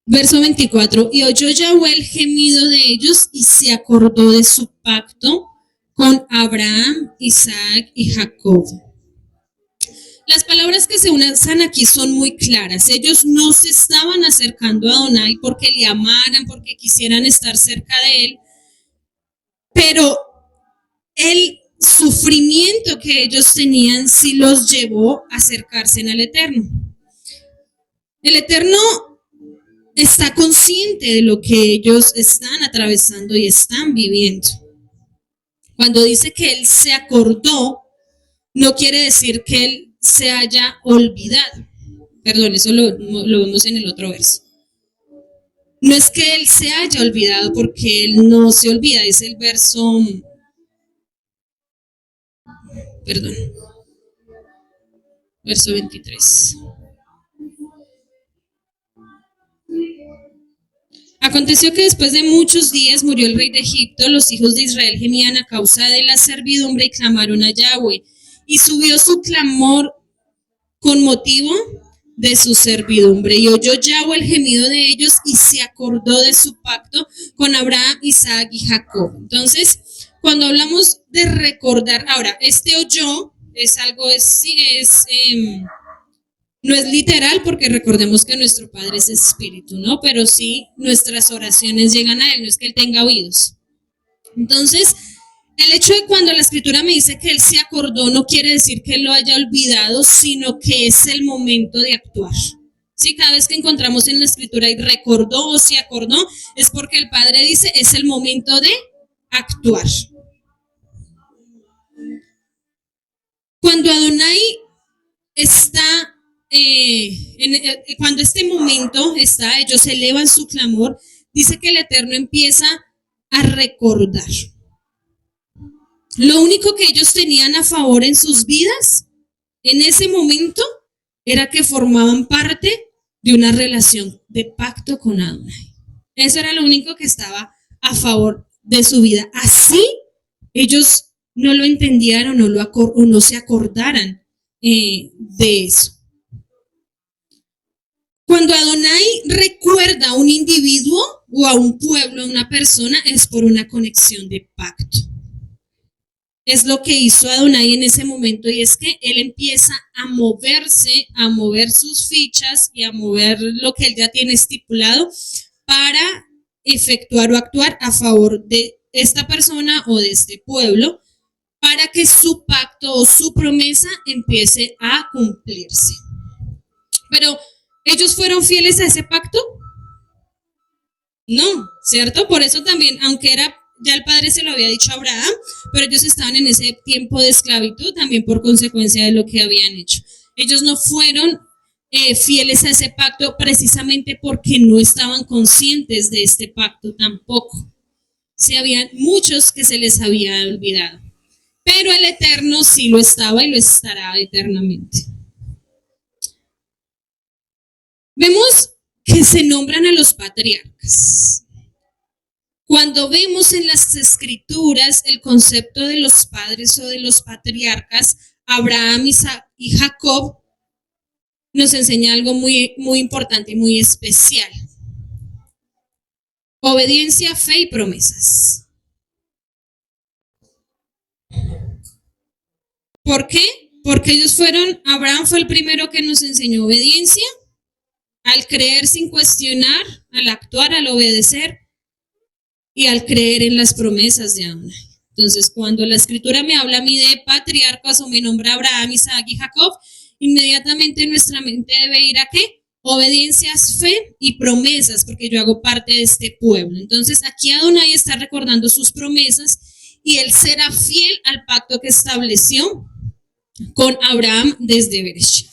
verso 24, y oyó Yahweh el gemido de ellos y se acordó de su pacto con Abraham, Isaac y Jacob. Las palabras que se usan aquí son muy claras. Ellos no se estaban acercando a Adonai porque le amaran, porque quisieran estar cerca de él, pero el sufrimiento que ellos tenían sí los llevó a acercarse al Eterno. El Eterno está consciente de lo que ellos están atravesando y están viviendo. Cuando dice que él se acordó, no quiere decir que él se haya olvidado. Perdón, eso lo vemos en el otro verso. No es que él se haya olvidado, porque él no se olvida. Es el verso, perdón, verso 23. Aconteció que después de muchos días murió el rey de Egipto, los hijos de Israel gemían a causa de la servidumbre y clamaron a Yahweh, y subió su clamor con motivo de su servidumbre, y oyó Yahweh el gemido de ellos y se acordó de su pacto con Abraham, Isaac y Jacob. Entonces, cuando hablamos de recordar, ahora, este oyó es algo, no es literal, porque recordemos que nuestro Padre es espíritu, ¿no? Pero sí, nuestras oraciones llegan a él, no es que él tenga oídos. Entonces, el hecho de cuando la Escritura me dice que él se acordó, no quiere decir que él lo haya olvidado, sino que es el momento de actuar. Sí, cada vez que encontramos en la Escritura y recordó o se acordó, es porque el Padre dice, es el momento de actuar. Cuando Adonai está, cuando este momento está, ellos elevan su clamor, dice que el Eterno empieza a recordar. Lo único que ellos tenían a favor en sus vidas, en ese momento, era que formaban parte de una relación de pacto con Adonai. Eso era lo único que estaba a favor de su vida. Así, ellos no lo entendieran o no se acordaran de eso. Cuando Adonai recuerda a un individuo o a un pueblo, a una persona, es por una conexión de pacto. Es lo que hizo Adonai en ese momento, y es que él empieza a moverse, a mover sus fichas y a mover lo que él ya tiene estipulado para efectuar o actuar a favor de esta persona o de este pueblo, para que su pacto o su promesa empiece a cumplirse. Pero, ¿ellos fueron fieles a ese pacto? No, ¿cierto? Por eso también, aunque ya el Padre se lo había dicho a Abraham, pero ellos estaban en ese tiempo de esclavitud también por consecuencia de lo que habían hecho. Ellos no fueron fieles a ese pacto precisamente porque no estaban conscientes de este pacto tampoco. Sí, habían muchos que se les había olvidado, pero el Eterno sí lo estaba y lo estará eternamente. Vemos que se nombran a los patriarcas. Cuando vemos en las Escrituras el concepto de los padres o de los patriarcas, Abraham, Isaac y Jacob, nos enseña algo muy, muy importante y muy especial. Obediencia, fe y promesas. ¿Por qué? Porque Abraham fue el primero que nos enseñó obediencia, al creer sin cuestionar, al actuar, al obedecer, y al creer en las promesas de Adonai. Entonces, cuando la Escritura me habla a mí de patriarcas o me nombra Abraham, Isaac y Jacob, inmediatamente nuestra mente debe ir a ¿qué? Obediencias, fe y promesas, porque yo hago parte de este pueblo. Entonces, aquí Adonai está recordando sus promesas y él será fiel al pacto que estableció con Abraham desde Bereshit.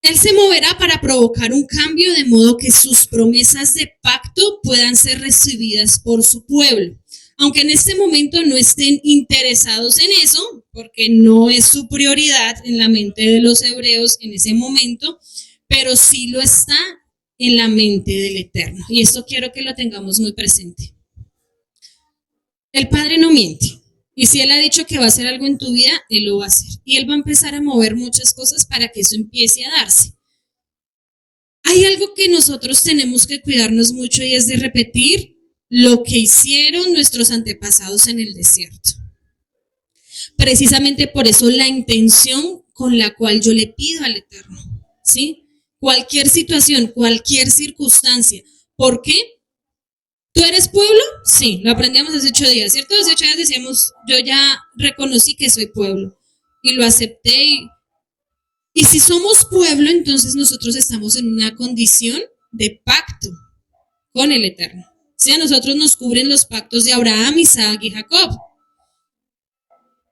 Él se moverá para provocar un cambio de modo que sus promesas de pacto puedan ser recibidas por su pueblo. aunque en este momento no estén interesados en eso, porque no es su prioridad en la mente de los hebreos en ese momento, pero sí lo está en la mente del Eterno. Y esto quiero que lo tengamos muy presente. El Padre no miente. Y si Él ha dicho que va a hacer algo en tu vida, Él lo va a hacer. Y Él va a empezar a mover muchas cosas para que eso empiece a darse. Hay algo que nosotros tenemos que cuidarnos mucho y es de repetir lo que hicieron nuestros antepasados en el desierto. Precisamente por eso la intención con la cual yo le pido al Eterno, ¿sí? Cualquier situación, cualquier circunstancia. ¿Por qué? ¿Tú eres pueblo? Sí, lo aprendíamos hace 8 días, ¿cierto? Hace 8 días decíamos, yo ya reconocí que soy pueblo y lo acepté. Y si somos pueblo, entonces nosotros estamos en una condición de pacto con el Eterno. Sí, a nosotros nos cubren los pactos de Abraham, Isaac y Jacob.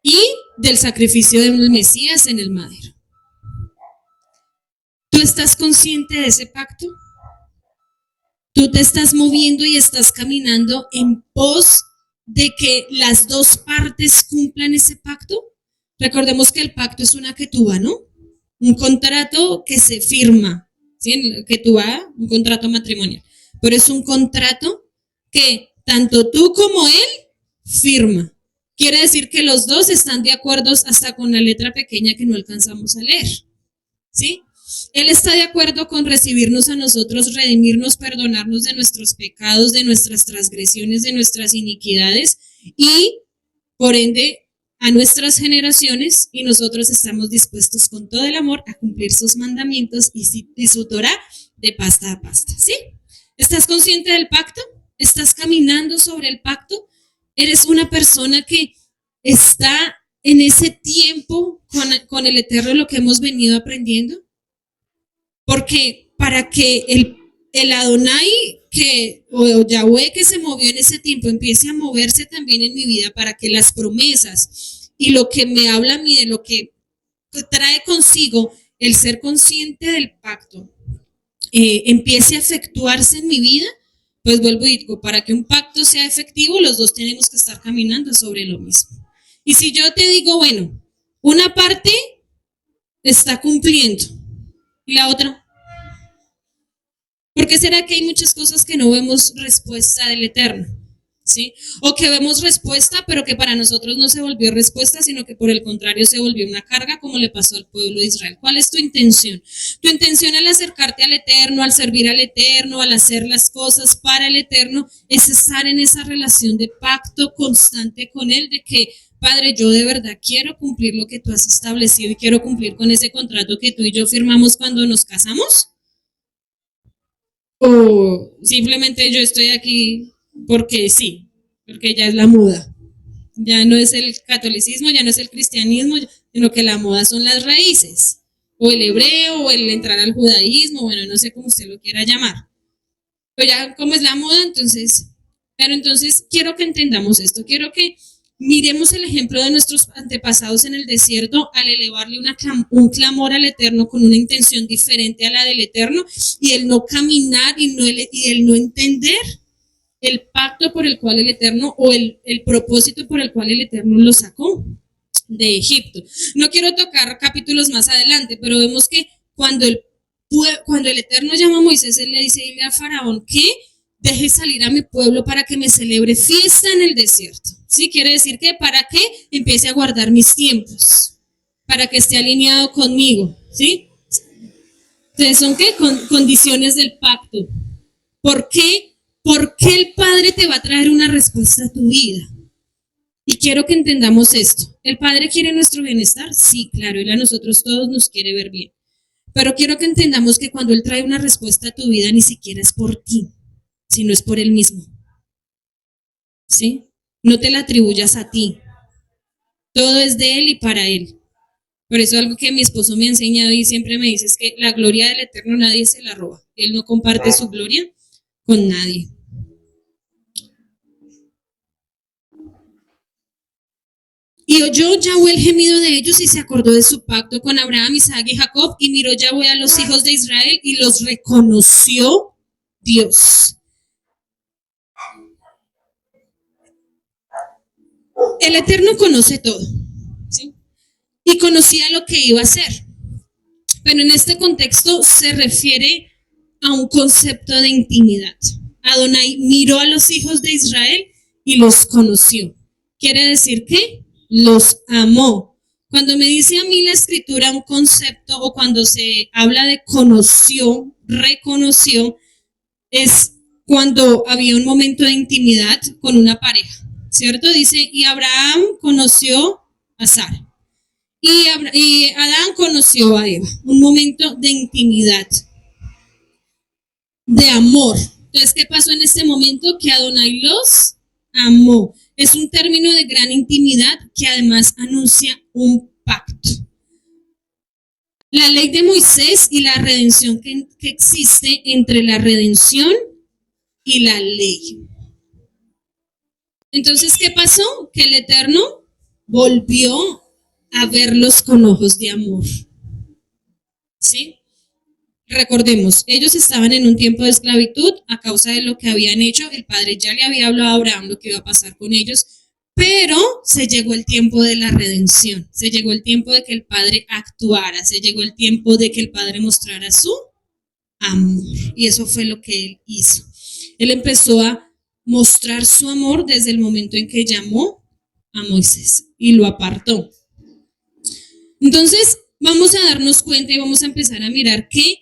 Y del sacrificio del Mesías en el madero. ¿Tú estás consciente de ese pacto? ¿Tú te estás moviendo y estás caminando en pos de que las dos partes cumplan ese pacto? Recordemos que el pacto es una ketubá, ¿no? Un contrato que se firma, ¿sí? Ketubá, un contrato matrimonial. Pero es un contrato que tanto tú como él firma. Quiere decir que los dos están de acuerdo hasta con la letra pequeña que no alcanzamos a leer, ¿sí? Él está de acuerdo con recibirnos a nosotros, redimirnos, perdonarnos de nuestros pecados, de nuestras transgresiones, de nuestras iniquidades y, por ende, a nuestras generaciones, y nosotros estamos dispuestos con todo el amor a cumplir sus mandamientos y su Torah de pasta a pasta, ¿sí? ¿Estás consciente del pacto? ¿Estás caminando sobre el pacto? ¿Eres una persona que está en ese tiempo con el Eterno, lo que hemos venido aprendiendo? Porque para que el Adonai o Yahweh que se movió en ese tiempo empiece a moverse también en mi vida, para que las promesas y lo que me habla a mí de lo que trae consigo el ser consciente del pacto empiece a efectuarse en mi vida, pues vuelvo y digo, para que un pacto sea efectivo, los dos tenemos que estar caminando sobre lo mismo. Y si yo te digo, bueno, una parte está cumpliendo y la otra, ¿por qué será que hay muchas cosas que no vemos respuesta del Eterno? ¿Sí? O que vemos respuesta, pero que para nosotros no se volvió respuesta, sino que por el contrario se volvió una carga, como le pasó al pueblo de Israel. ¿Cuál es tu intención? Tu intención al acercarte al Eterno, al servir al Eterno, al hacer las cosas para el Eterno, es estar en esa relación de pacto constante con Él, de que, Padre, yo de verdad quiero cumplir lo que tú has establecido y quiero cumplir con ese contrato que tú y yo firmamos cuando nos casamos. O simplemente yo estoy aquí porque sí, porque ya es la moda. Ya no es el catolicismo, ya no es el cristianismo, sino que la moda son las raíces. O el hebreo, o el entrar al judaísmo, bueno, no sé cómo usted lo quiera llamar. Pero ya como es la moda, entonces quiero que entendamos esto, quiero que miremos el ejemplo de nuestros antepasados en el desierto al elevarle un clamor al Eterno con una intención diferente a la del Eterno, y el no caminar y el no entender el pacto por el cual el Eterno, o el propósito por el cual el Eterno lo sacó de Egipto. No quiero tocar capítulos más adelante, pero vemos que cuando el Eterno llama a Moisés, él le dice, dile a Faraón que deje salir a mi pueblo para que me celebre fiesta en el desierto. ¿Sí? Quiere decir que para que empiece a guardar mis tiempos, para que esté alineado conmigo, ¿sí? Entonces, ¿son qué? Condiciones del pacto. ¿Por qué el Padre te va a traer una respuesta a tu vida? Y quiero que entendamos esto. ¿El Padre quiere nuestro bienestar? Sí, claro, Él a nosotros todos nos quiere ver bien. Pero quiero que entendamos que cuando Él trae una respuesta a tu vida, ni siquiera es por ti, sino es por Él mismo. ¿Sí? No te la atribuyas a ti. Todo es de Él y para Él. Por eso algo que mi esposo me ha enseñado y siempre me dice es que la gloria del Eterno nadie se la roba. Él no comparte su gloria con nadie. Y oyó Yahweh el gemido de ellos y se acordó de su pacto con Abraham, Isaac y Jacob, y miró Yahweh a los hijos de Israel y los reconoció Dios. El Eterno conoce todo, ¿sí? Y conocía lo que iba a hacer. Pero en este contexto se refiere a un concepto de intimidad. Adonai miró a los hijos de Israel y los conoció. Quiere decir que los amó. Cuando me dice a mí la escritura un concepto, o cuando se habla de conoció, reconoció, es cuando había un momento de intimidad con una pareja, ¿cierto? Dice, y Abraham conoció a Sara. Y Adán conoció a Eva. Un momento de intimidad, de amor. Entonces, ¿qué pasó en este momento? Que Adonai los amó. Es un término de gran intimidad que además anuncia un pacto. La ley de Moisés y la redención que existe entre la redención y la ley. Entonces, ¿qué pasó? Que el Eterno volvió a verlos con ojos de amor. ¿Sí? Recordemos, ellos estaban en un tiempo de esclavitud a causa de lo que habían hecho. El Padre ya le había hablado a Abraham lo que iba a pasar con ellos, pero se llegó el tiempo de la redención, se llegó el tiempo de que el Padre actuara, se llegó el tiempo de que el Padre mostrara su amor, y eso fue lo que Él hizo. Él empezó a mostrar su amor desde el momento en que llamó a Moisés y lo apartó. Entonces, vamos a darnos cuenta y vamos a empezar a mirar que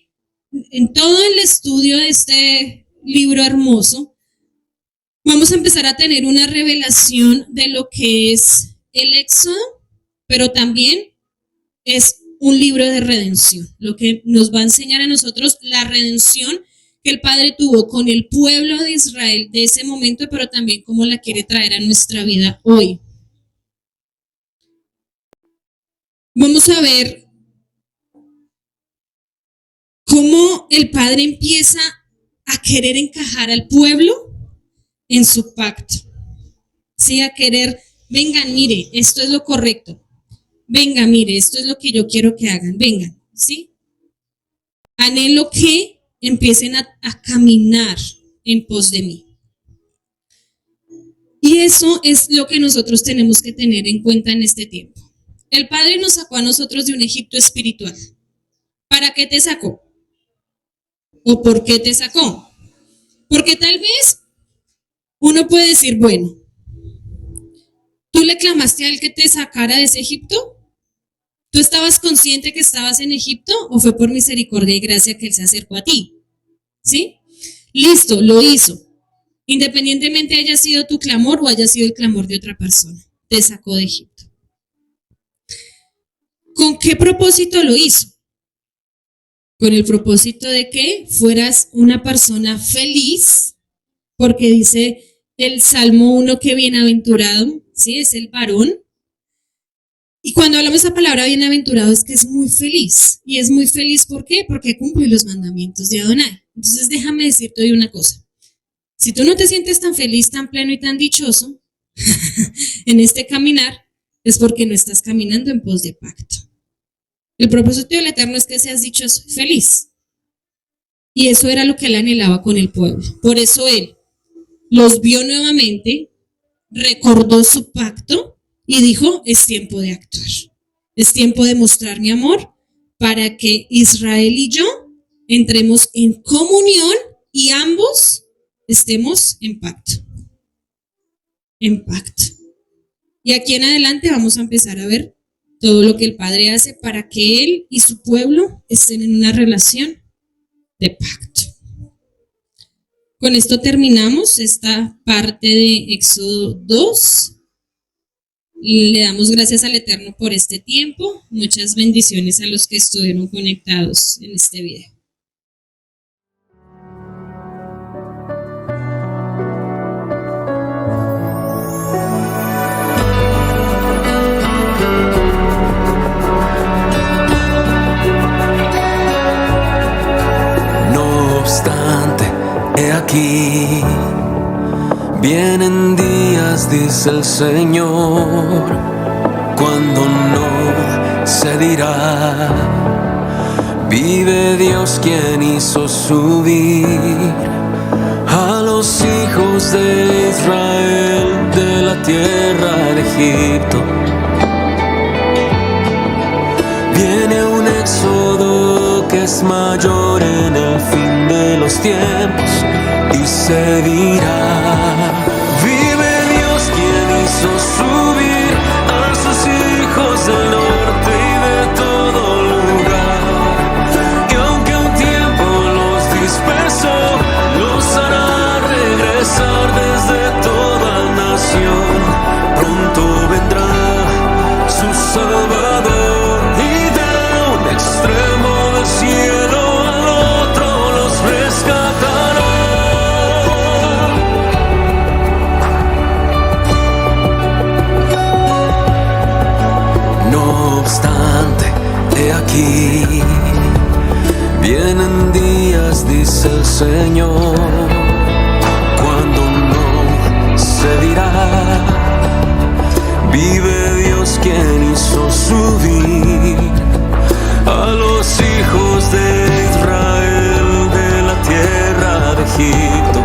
en todo el estudio de este libro hermoso, vamos a empezar a tener una revelación de lo que es el Éxodo, pero también es un libro de redención, lo que nos va a enseñar a nosotros la redención que el Padre tuvo con el pueblo de Israel de ese momento, pero también cómo la quiere traer a nuestra vida hoy. Vamos a ver cómo el Padre empieza a querer encajar al pueblo en su pacto. Sí, a querer, vengan, mire, esto es lo correcto. Venga, mire, esto es lo que yo quiero que hagan. Vengan, ¿sí? Anhelo que empiecen a caminar en pos de mí. Y eso es lo que nosotros tenemos que tener en cuenta en este tiempo. El Padre nos sacó a nosotros de un Egipto espiritual. ¿Para qué te sacó? ¿O por qué te sacó? Porque tal vez uno puede decir, bueno, ¿tú le clamaste a Él que te sacara de ese Egipto? ¿Tú estabas consciente que estabas en Egipto o fue por misericordia y gracia que Él se acercó a ti? ¿Sí? Listo, lo hizo. Independientemente haya sido tu clamor o haya sido el clamor de otra persona, te sacó de Egipto. ¿Con qué propósito lo hizo? Con el propósito de que fueras una persona feliz, porque dice el Salmo 1 que bienaventurado, ¿sí? Es el varón. Y cuando hablamos de esa palabra bienaventurado es que es muy feliz. Y es muy feliz, ¿por qué? Porque cumple los mandamientos de Adonai. Entonces déjame decirte hoy una cosa. Si tú no te sientes tan feliz, tan pleno y tan dichoso en este caminar, es porque no estás caminando en pos de pacto. El propósito del Eterno es que seas dichoso, feliz. Y eso era lo que Él anhelaba con el pueblo. Por eso Él los vio nuevamente, recordó su pacto y dijo, es tiempo de actuar. Es tiempo de mostrar mi amor para que Israel y yo entremos en comunión y ambos estemos en pacto. En pacto. Y aquí en adelante vamos a empezar a ver todo lo que el Padre hace para que Él y su pueblo estén en una relación de pacto. Con esto terminamos esta parte de Éxodo 2. Le damos gracias al Eterno por este tiempo. Muchas bendiciones a los que estuvieron conectados en este video. He aquí, vienen días, dice el Señor, cuando no se dirá, vive Dios quien hizo subir a los hijos de Israel de la la tierra de Egipto. Viene un éxodo que es mayor en el fin de los tiempos y se dirá: vive Dios quien hizo subir a sus hijos del norte y de todo lugar, que aunque un tiempo los dispersó, los hará regresar desde toda nación. Pronto vendrá su Salvador y de un extremo del cielo al otro los rescatará. No obstante, he aquí, vienen días, dice el Señor, cuando no se dirá: vive Dios quien hizo subir a los hijos de Israel de la tierra de Egipto.